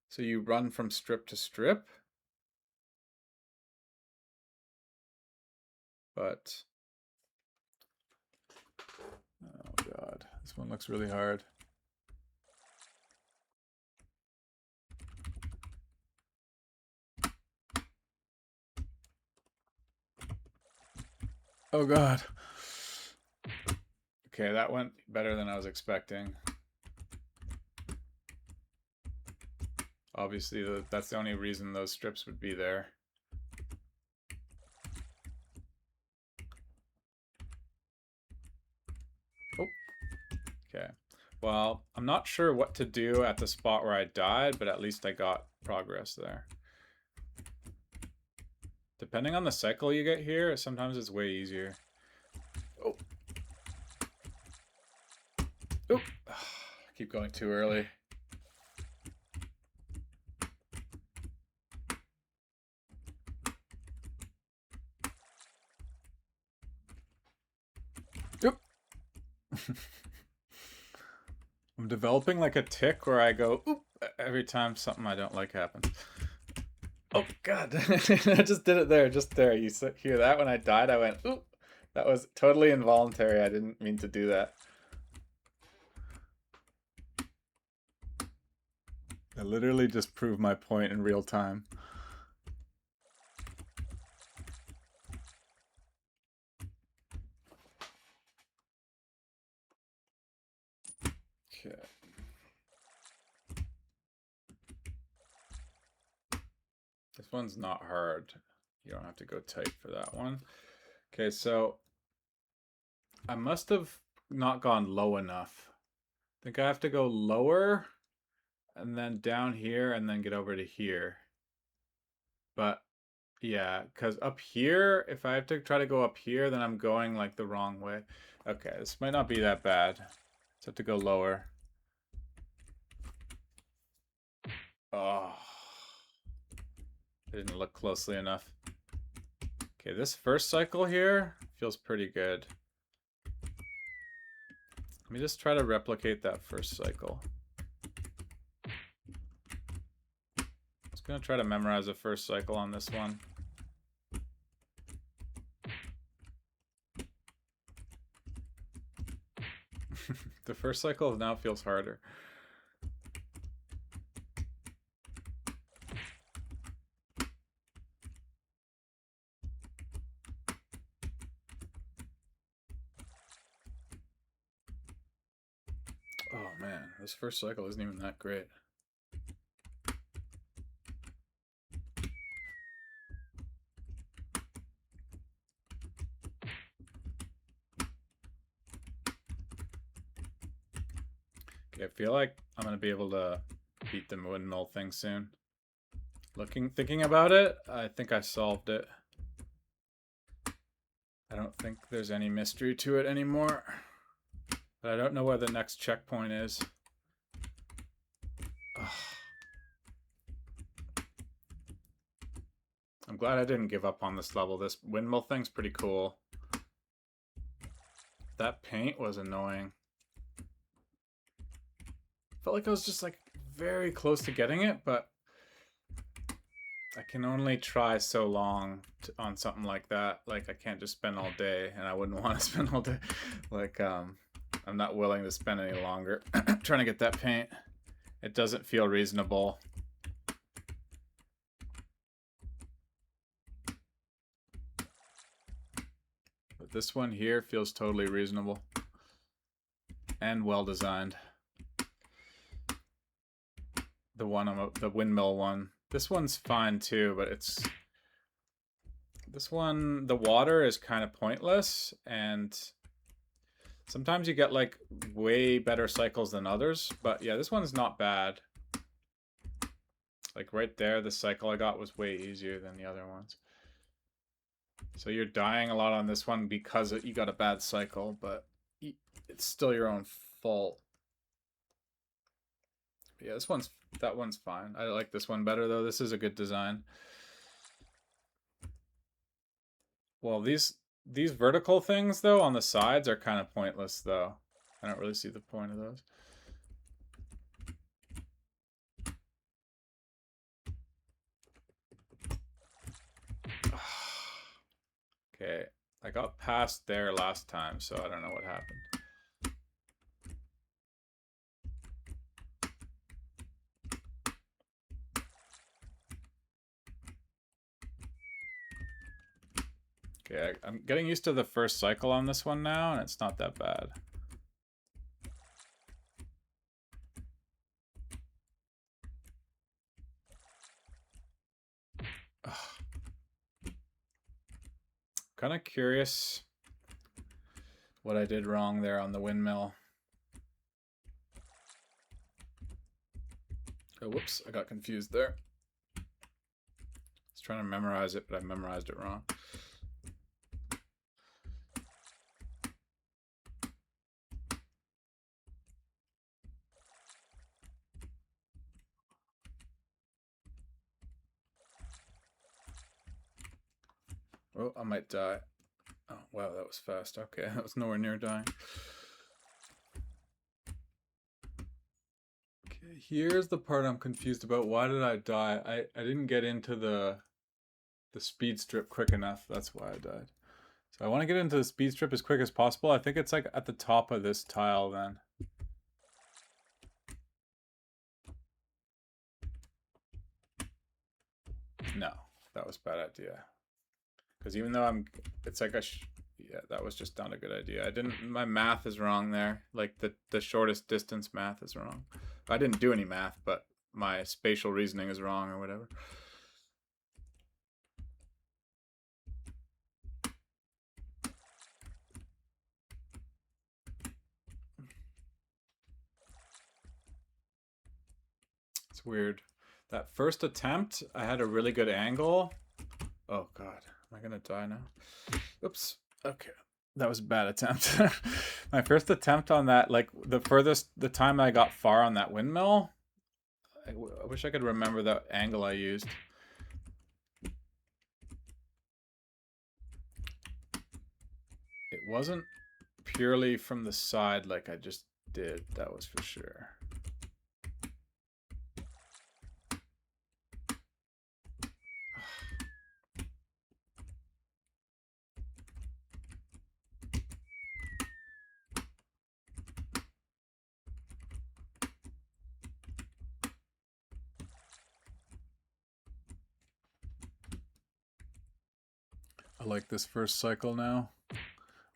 Speaker 1: So you run from strip to strip. But oh god, this one looks really hard. Oh god. Okay, that went better than I was expecting. Obviously, that's the only reason those strips would be there. Oh. Okay. Well, I'm not sure what to do at the spot where I died, but at least I got progress there. Depending on the cycle you get here, sometimes it's way easier. Oh. Oop. Keep going too early. Oop. I'm developing like a tick where I go oop every time something I don't like happens. Oh god. I just did it there, just there. You hear that? When I died, I went oop. That was totally involuntary. I didn't mean to do that. I literally just proved my point in real time. Okay. This one's not hard. You don't have to go tight for that one. Okay, so I must have not gone low enough. I think I have to go lower and then down here and then get over to here. But yeah, because up here, if I have to try to go up here, then I'm going like the wrong way. Okay, this might not be that bad. Just have to go lower. Oh, I didn't look closely enough. Okay, this first cycle here feels pretty good. Let me just try to replicate that first cycle. Just gonna try to memorize the first cycle on this one. The first cycle now feels harder. Oh man, this first cycle isn't even that great. Okay, I feel like I'm gonna be able to beat the windmill thing soon. Thinking about it, I think I solved it. I don't think there's any mystery to it anymore. But I don't know where the next checkpoint is. Ugh. I'm glad I didn't give up on this level. This windmill thing's pretty cool. That paint was annoying. Felt like I was just like very close to getting it, but I can only try so long on something like that. Like I can't just spend all day, and I wouldn't want to spend all day. Like I'm not willing to spend any longer trying to get that paint. It doesn't feel reasonable. But this one here feels totally reasonable and well designed. The windmill one. This one's fine too, but this one, the water is kind of pointless, and sometimes you get like way better cycles than others. But yeah, this one's not bad. Like right there, the cycle I got was way easier than the other ones. So you're dying a lot on this one because you got a bad cycle, but it's still your own fault. Yeah, that one's fine. I like this one better though. This is a good design. Well, these vertical things though on the sides are kind of pointless though. I don't really see the point of those. Okay, I got past there last time, so I don't know what happened. Okay, I'm getting used to the first cycle on this one now, and it's not that bad. Kind of curious what I did wrong there on the windmill. Oh, whoops, I got confused there. I was trying to memorize it, but I memorized it wrong. Oh, I might die. Oh, wow, that was fast. Okay, that was nowhere near dying. Okay, here's the part I'm confused about. Why did I die? I didn't get into the speed strip quick enough. That's why I died. So I want to get into the speed strip as quick as possible. I think it's like at the top of this tile then. No, that was a bad idea. Because even though it's like Yeah, that was just not a good idea. My math is wrong there. Like the shortest distance math is wrong. I didn't do any math, but my spatial reasoning is wrong or whatever. It's weird. That first attempt, I had a really good angle. Oh God, am I gonna die now? Oops. Okay. That was a bad attempt. My first attempt on that, like the time I got far on that windmill, I wish I could remember the angle I used. It wasn't purely from the side like I just did, that was for sure. I like this first cycle now.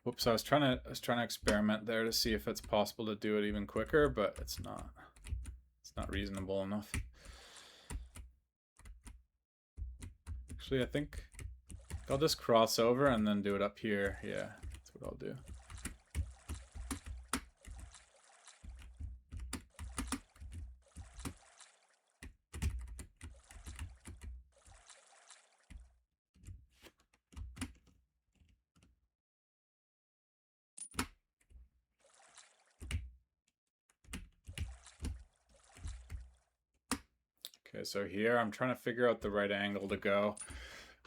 Speaker 1: Whoops, I was trying to experiment there to see if it's possible to do it even quicker, but it's not. It's not reasonable enough. Actually, I think I'll just cross over and then do it up here. Yeah, that's what I'll do. Okay, so here I'm trying to figure out the right angle to go.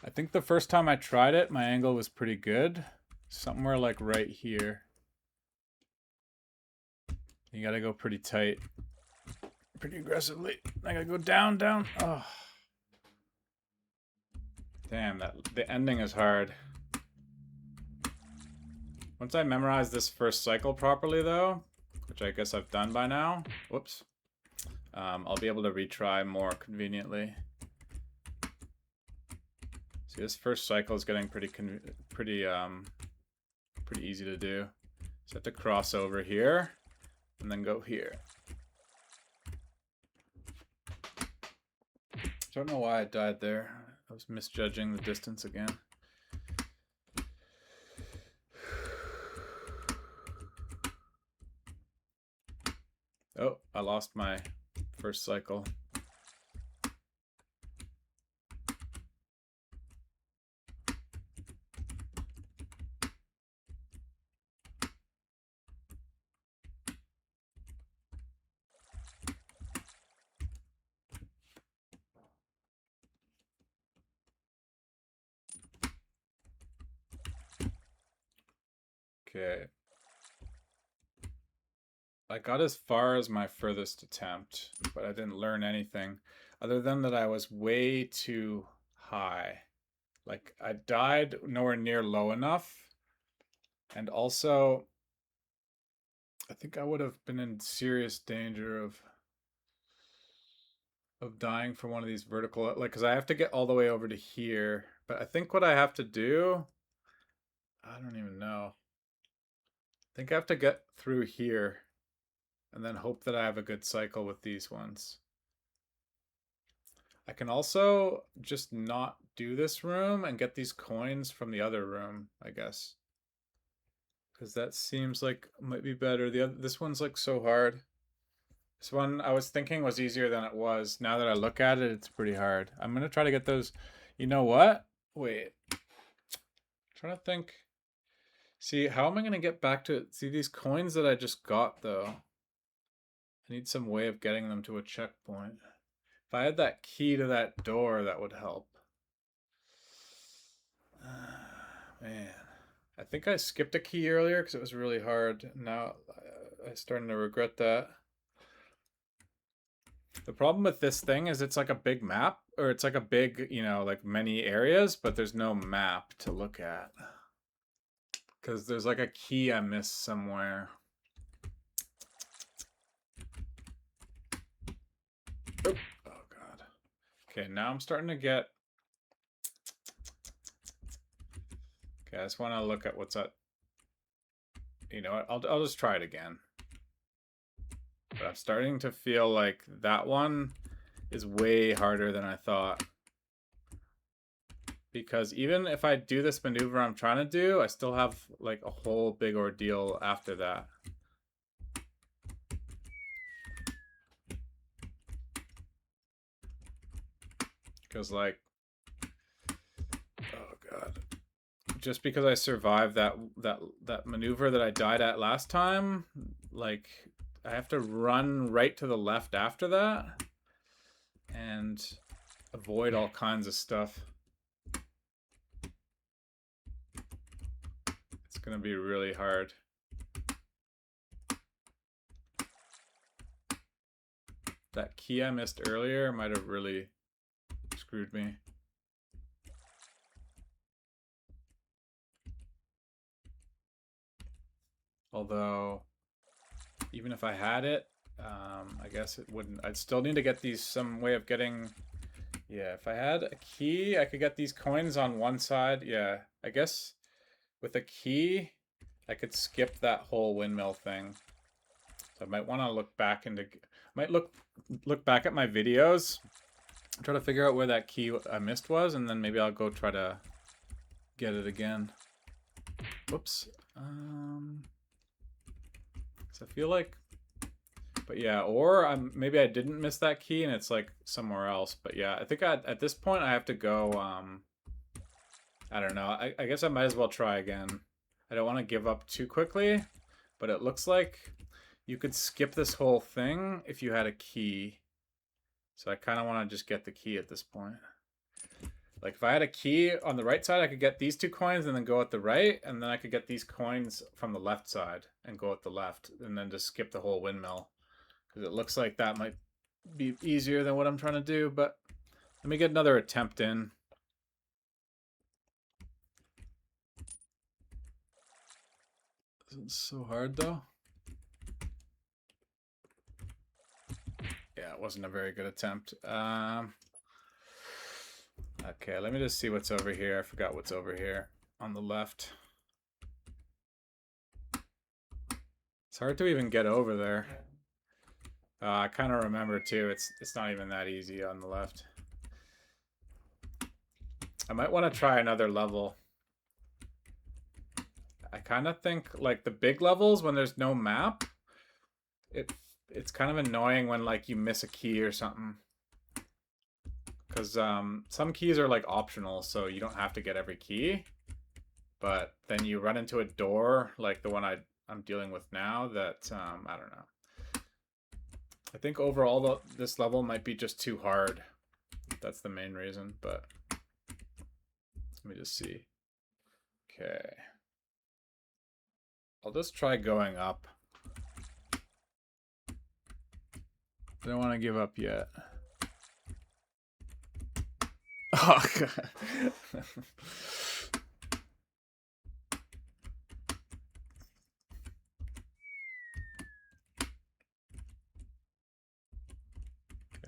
Speaker 1: I think the first time I tried it, my angle was pretty good. Somewhere like right here. You gotta go pretty tight. Pretty aggressively. I gotta go down, down. Oh. Damn, the ending is hard. Once I memorize this first cycle properly though, which I guess I've done by now, whoops, I'll be able to retry more conveniently. See, this first cycle is getting pretty easy to do. So I have to cross over here and then go here. Don't know why I died there. I was misjudging the distance again. Oh, I lost my first cycle. Okay. I got as far as my furthest attempt, but I didn't learn anything other than that I was way too high. Like, I died nowhere near low enough. And also, I think I would have been in serious danger of dying for one of these vertical, like, because I have to get all the way over to here. But I think what I have to do, I don't even know. I think I have to get through here and then hope that I have a good cycle with these ones. I can also just not do this room and get these coins from the other room, I guess. Because that seems like might be better. This one's like so hard. This one I was thinking was easier than it was. Now that I look at it, it's pretty hard. I'm gonna try to get those. You know what? Wait. I'm trying to think. See, how am I gonna get back to it? See these coins that I just got though. I need some way of getting them to a checkpoint. If I had that key to that door, that would help. Man. I think I skipped a key earlier because it was really hard. Now I'm starting to regret that. The problem with this thing is it's like a big map, or it's like a big, you know, like many areas, but there's no map to look at. Because there's like a key I missed somewhere. Oh God. Okay, now I'm starting to get... Okay, just want to look at what's up. You know what? I'll just try it again. But I'm starting to feel like that one is way harder than I thought. Because even if I do this maneuver I'm trying to do, I still have like a whole big ordeal after that. Because like, oh god. Just because I survived that maneuver that I died at last time, like I have to run right to the left after that and avoid all kinds of stuff. It's gonna be really hard. That key I missed earlier might have really screwed me. Although, even if I had it, I guess it wouldn't. I'd still need to get these, some way of getting, yeah, if I had a key, I could get these coins on one side. Yeah, I guess with a key, I could skip that whole windmill thing. So I might want to look back into, might look back at my videos, try to figure out where that key I missed was, and then maybe I'll go try to get it again. Whoops. So I feel like, but yeah, or maybe I didn't miss that key and it's like somewhere else. But yeah, I think at this point I have to go, I don't know. I guess I might as well try again. I don't want to give up too quickly, but it looks like you could skip this whole thing if you had a key. So I kind of want to just get the key at this point. Like if I had a key on the right side, I could get these 2 coins and then go at the right, and then I could get these coins from the left side and go at the left, and then just skip the whole windmill. Because it looks like that might be easier than what I'm trying to do, but let me get another attempt in. It's so hard though. Yeah, it wasn't a very good attempt. Okay, let me just see what's over here. I forgot what's over here on the left. It's hard to even get over there. I kind of remember too. It's not even that easy on the left. I might want to try another level. I kind of think like the big levels when there's no map, it's kind of annoying when like you miss a key or something. Because some keys are like optional, so you don't have to get every key. But then you run into a door like the one I'm dealing with now that, I don't know. I think overall this level might be just too hard. That's the main reason, but let me just see. Okay. I'll just try going up. I don't want to give up yet. Oh, God.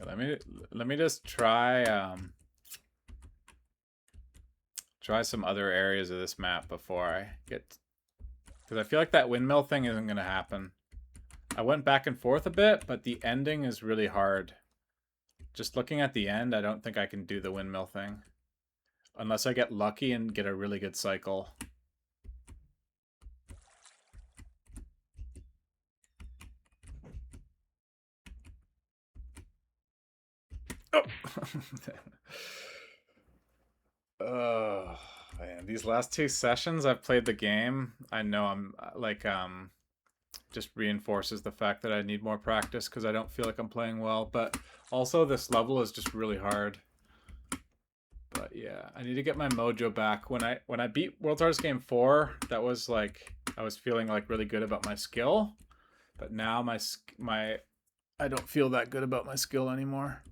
Speaker 1: Okay, let me just try try some other areas of this map before I get, because I feel like that windmill thing isn't going to happen. I went back and forth a bit, but the ending is really hard. Just looking at the end, I don't think I can do the windmill thing. Unless I get lucky and get a really good cycle. Oh! Oh, man. These last 2 sessions I've played the game, I know I'm like, just reinforces the fact that I need more practice because I don't feel like I'm playing well. But also this level is just really hard. But yeah, I need to get my mojo back. When I beat World's Hardest Game 4, that was like, I was feeling like really good about my skill. But now I don't feel that good about my skill anymore.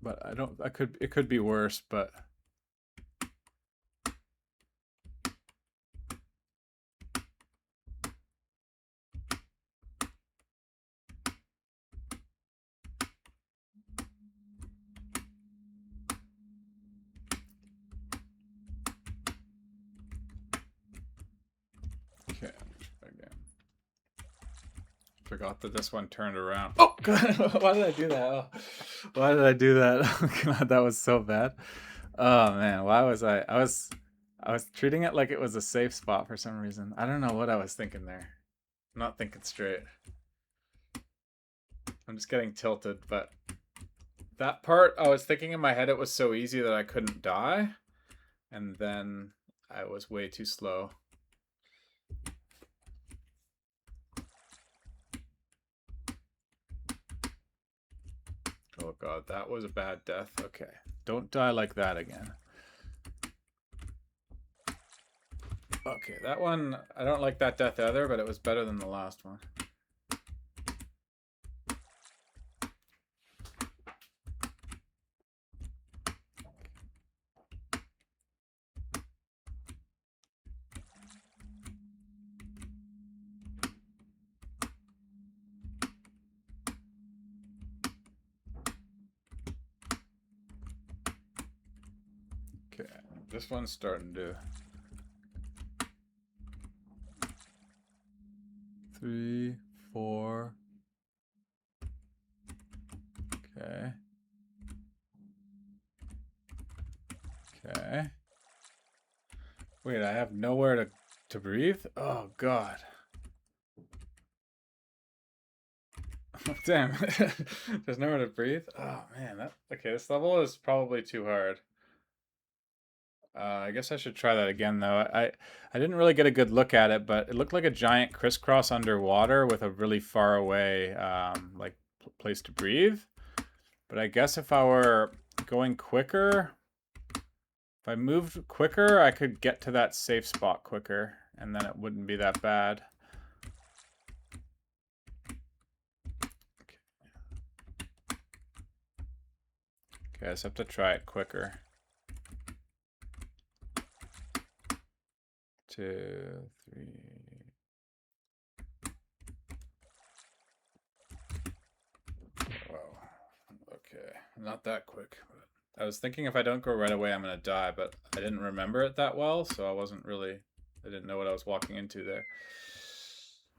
Speaker 1: But it could be worse, but Forgot that this one turned around. Oh god, why did I do that? Oh, why did I do that? Oh god, that was so bad. Oh man, why was I was treating it like it was a safe spot for some reason. I don't know what I was thinking there. I'm not thinking straight. I'm just getting tilted, but that part, I was thinking in my head it was so easy that I couldn't die, and then I was way too slow. Oh god, that was a bad death. Okay, don't die like that again. Okay, that one, I don't like that death either, but it was better than the last one. Okay, this one's starting to... 3, 4. Okay. Okay. Wait, I have nowhere to breathe? Oh, God. Damn. There's nowhere to breathe? Oh, man. Okay, this level is probably too hard. I guess I should try that again, though. I didn't really get a good look at it, but it looked like a giant crisscross underwater with a really far away like place to breathe. But I guess if I were going quicker, if I moved quicker, I could get to that safe spot quicker, and then it wouldn't be that bad. Okay, I just have to try it quicker. 2, 3. Whoa. Okay, not that quick. I was thinking if I don't go right away, I'm gonna die, but I didn't remember it that well, so I didn't know what I was walking into there.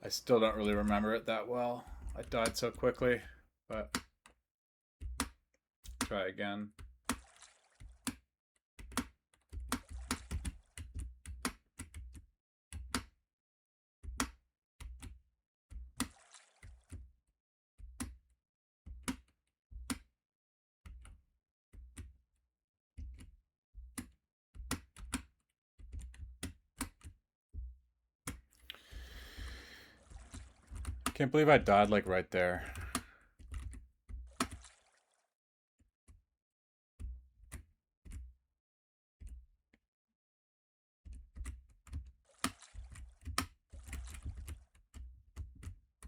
Speaker 1: I still don't really remember it that well. I died so quickly, but try again. Can't believe I died like right there.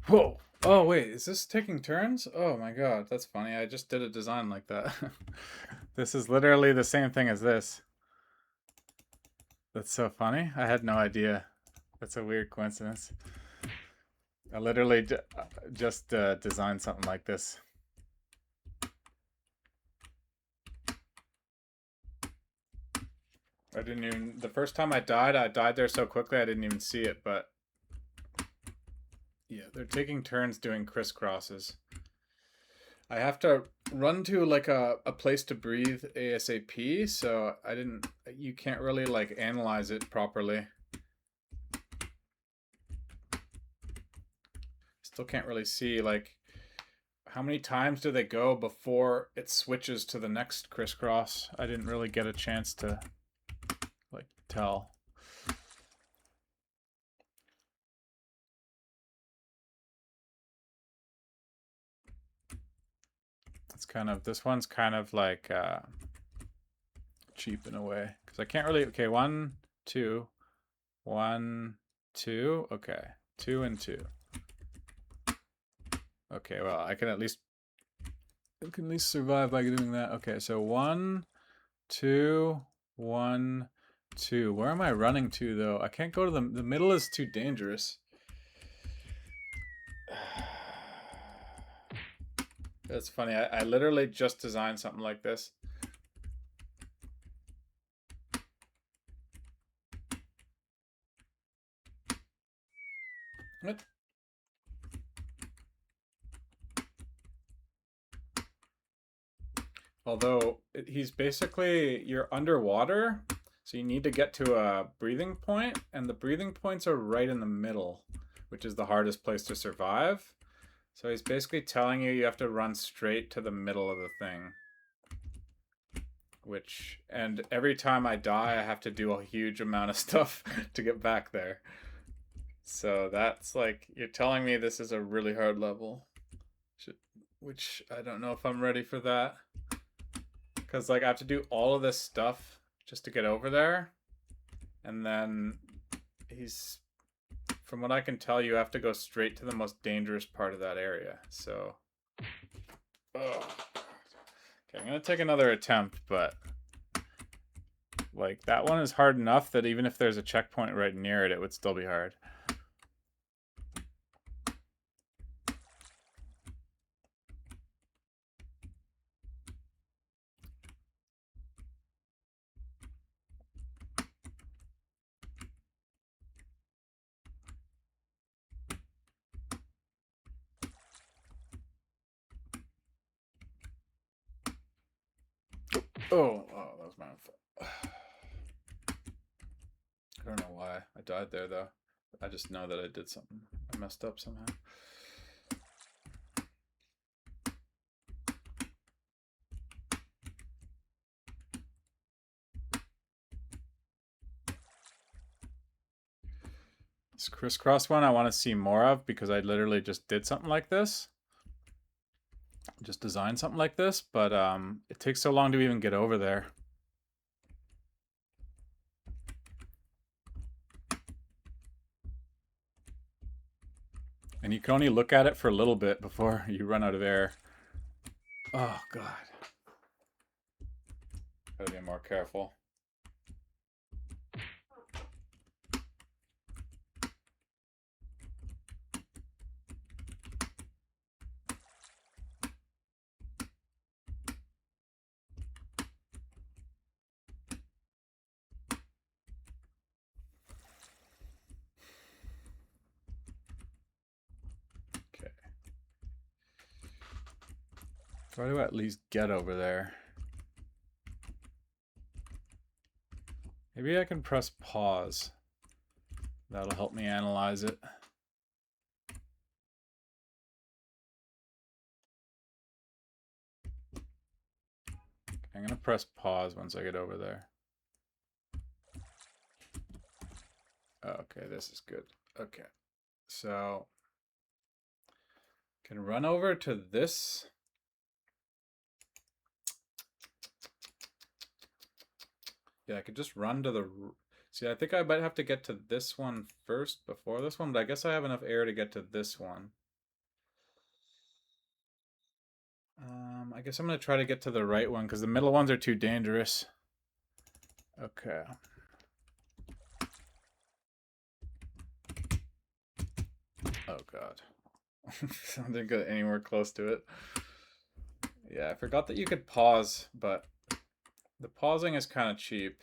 Speaker 1: Whoa. Oh, wait, is this taking turns? Oh my god, that's funny. I just did a design like that. This is literally the same thing as this. That's so funny. I had no idea. That's a weird coincidence. I literally just designed something like this. I didn't even... The first time I died there so quickly I didn't even see it, but... Yeah, they're taking turns doing crisscrosses. I have to run to like a place to breathe ASAP, so you can't really like analyze it properly. Still can't really see like how many times do they go before it switches to the next crisscross. I didn't really get a chance to like tell. This one's kind of like cheap in a way because I can't really... Okay, 1, 2, 1, 2. Okay, 2 and 2. Okay, well, I can at least survive by doing that. Okay, so 1, 2, 1, 2. Where am I running to though? I can't go to the middle is too dangerous. That's funny. I literally just designed something like this. What? Although he's basically, you're underwater, so you need to get to a breathing point, and the breathing points are right in the middle, which is the hardest place to survive. So he's basically telling you have to run straight to the middle of the thing. And every time I die, I have to do a huge amount of stuff to get back there. So that's like, you're telling me this is a really hard level. Which I don't know if I'm ready for that. Because like I have to do all of this stuff just to get over there. And then from what I can tell, you have to go straight to the most dangerous part of that area. So, okay, I'm gonna take another attempt, but like that one is hard enough that even if there's a checkpoint right near it, it would still be hard. Oh, that was my own fault. I don't know why I died there though. I just know that I did something. I messed up somehow. This crisscross one I want to see more of because I literally just did something like this. Just designed something like this, but it takes so long to even get over there. And you can only look at it for a little bit before you run out of air. Oh, God. Gotta be more careful. Okay. Try to at least get over there. Maybe I can press pause. That'll help me analyze it. I'm gonna press pause once I get over there. Okay, this is good. Okay, so can run over to this. Yeah, I could just run to the. See, I think I might have to get to this one first before this one, but I guess I have enough air to get to this one. I guess I'm gonna try to get to the right one because the middle ones are too dangerous. Okay. Oh God. I didn't get anywhere close to it. Yeah, I forgot that you could pause, but the pausing is kind of cheap.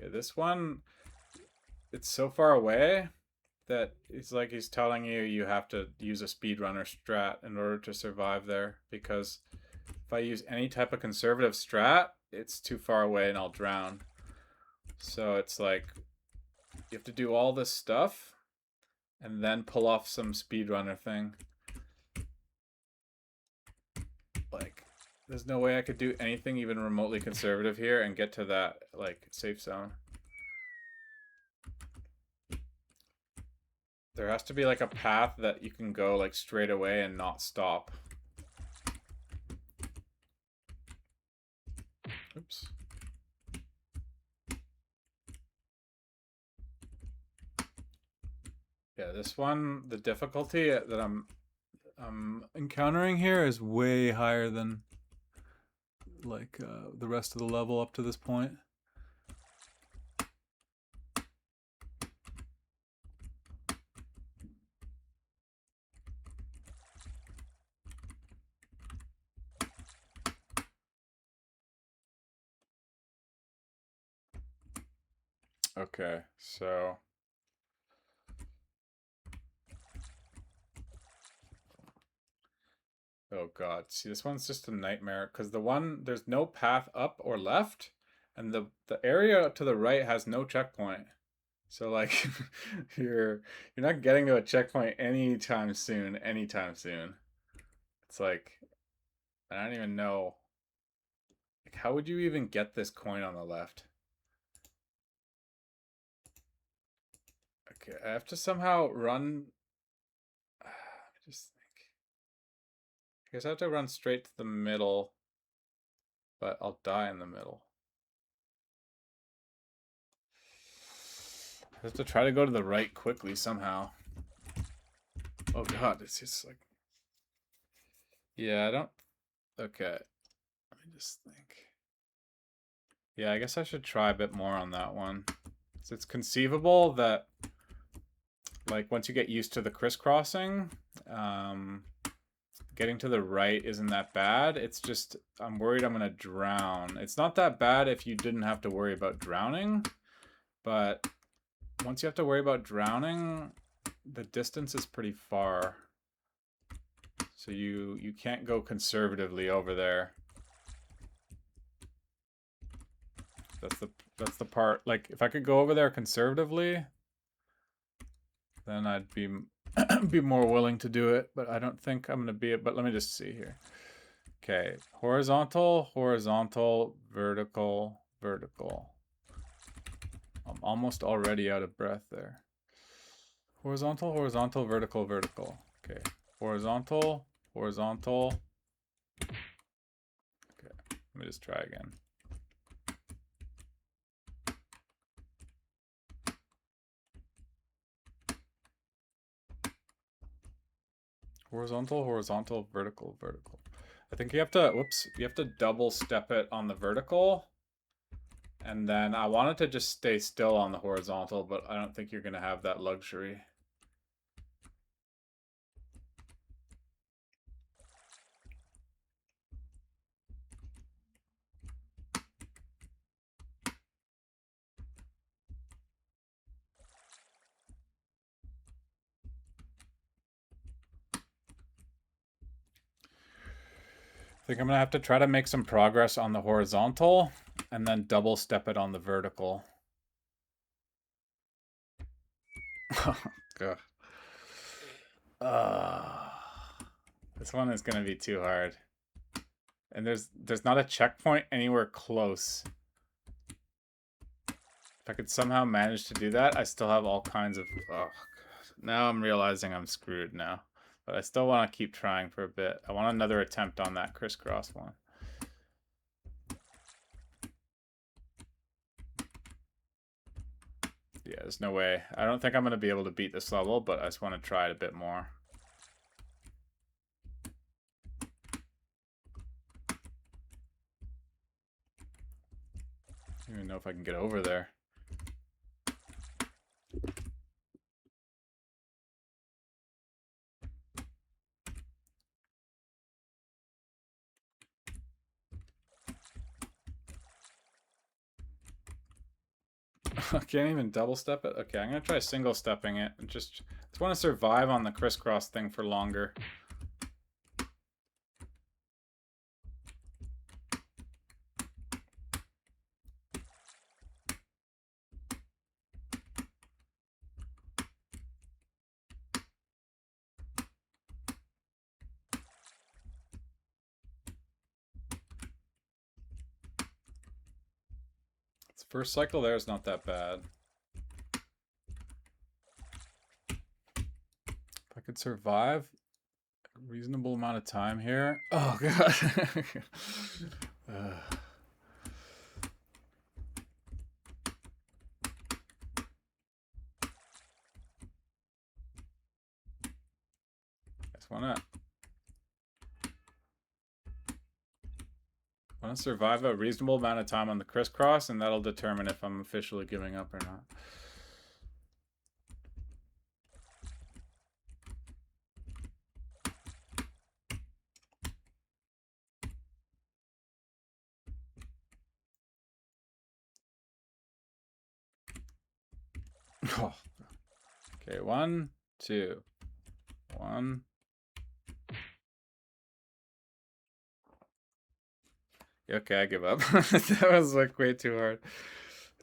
Speaker 1: Okay, this one, it's so far away that it's like he's telling you you have to use a speedrunner strat in order to survive there, because if I use any type of conservative strat, it's too far away and I'll drown. So it's like you have to do all this stuff and then pull off some speedrunner thing. Like, there's no way I could do anything even remotely conservative here and get to that, like, safe zone. There has to be, like, a path that you can go, like, straight away and not stop. Oops. Yeah, this one, the difficulty that I'm encountering here is way higher than like the rest of the level up to this point. Okay, so oh god, see this one's just a nightmare because the one there's no path up or left, and the area to the right has no checkpoint. So like you're not getting to a checkpoint anytime soon, anytime soon. It's like I don't even know. Like how would you even get this coin on the left? Okay, I have to somehow run. I just think. I guess I have to run straight to the middle, but I'll die in the middle. I have to try to go to the right quickly somehow. Oh god, it's just like. Yeah, I don't. Okay. Let me just think. Yeah, I guess I should try a bit more on that one. So it's conceivable that, like, once you get used to the crisscrossing, getting to the right isn't that bad. It's just, I'm worried I'm going to drown. It's not that bad if you didn't have to worry about drowning, but once you have to worry about drowning, the distance is pretty far. So you can't go conservatively over there. That's the part. Like if I could go over there conservatively, then I'd be be more willing to do it, but I don't think I'm gonna be it. But let me just see here. Okay, horizontal, horizontal, vertical, vertical. I'm almost already out of breath there. Horizontal, horizontal, vertical, vertical. Okay, horizontal, horizontal. Okay, let me just try again. Horizontal, horizontal, vertical, vertical. I think you have to, whoops, you have to double step it on the vertical. And then I wanted to just stay still on the horizontal, but I don't think you're going to have that luxury. I think I'm going to have to try to make some progress on the horizontal and then double step it on the vertical. God. This one is going to be too hard. And there's not a checkpoint anywhere close. If I could somehow manage to do that, I still have all kinds of... Oh, now I'm realizing I'm screwed now. But I still want to keep trying for a bit. I want another attempt on that crisscross one. Yeah, there's no way. I don't think I'm going to be able to beat this level, but I just want to try it a bit more. I don't even know if I can get over there. I can't even double step it? Okay, I'm going to try single stepping it. And just want to survive on the crisscross thing for longer. This first cycle there is not that bad. If I could survive a reasonable amount of time here. Oh, God. Just want to survive a reasonable amount of time on the crisscross, and that'll determine if I'm officially giving up or not. Oh. Okay, 1, 2, 1. Okay, I give up. That was like way too hard.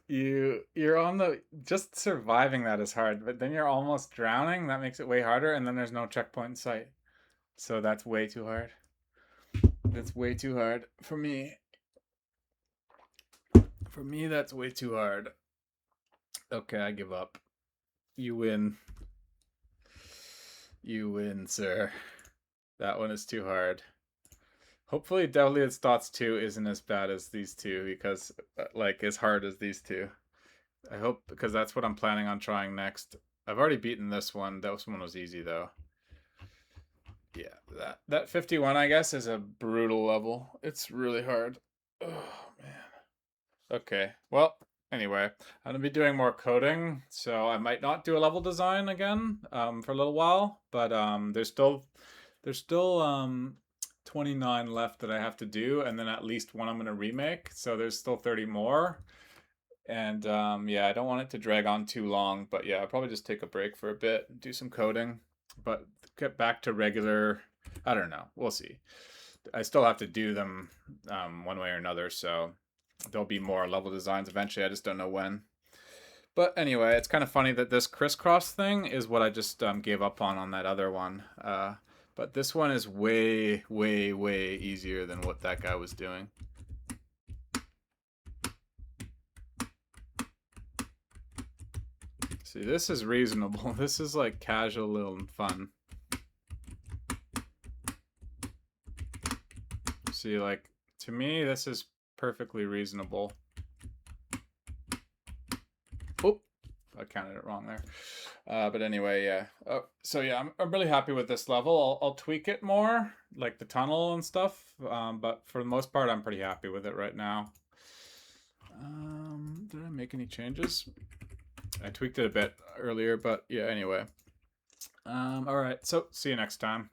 Speaker 1: You're on the just surviving that is hard, but then you're almost drowning. That makes it way harder, and then there's no checkpoint in sight. So that's way too hard. That's way too hard for me. For me, that's way too hard. Okay, I give up. You win. You win, sir. That one is too hard. Hopefully, Deadliest Thoughts 2 isn't as bad as these two, because, like, as hard as these two. I hope, because that's what I'm planning on trying next. I've already beaten this one. This one was easy, though. Yeah, that 51, I guess, is a brutal level. It's really hard. Oh, man. Okay, well, anyway, I'm gonna be doing more coding, so I might not do a level design again for a little while, but there's still 29 left that I have to do, and then at least one I'm gonna remake, so there's still 30 more. And yeah, I don't want it to drag on too long, but yeah, I'll probably just take a break for a bit, do some coding, but get back to regular. I don't know. We'll see. I still have to do them one way or another, so there'll be more level designs eventually. I just don't know when. But anyway, it's kind of funny that this crisscross thing is what I just gave up on that other one. But this one is way, way, way easier than what that guy was doing. See, this is reasonable. This is like casual and fun. See, like, to me, this is perfectly reasonable. Oh, I counted it wrong there. But anyway, yeah. So yeah, I'm really happy with this level. I'll tweak it more, like the tunnel and stuff. But for the most part, I'm pretty happy with it right now. Did I make any changes? I tweaked it a bit earlier, but yeah, anyway. All right, so see you next time.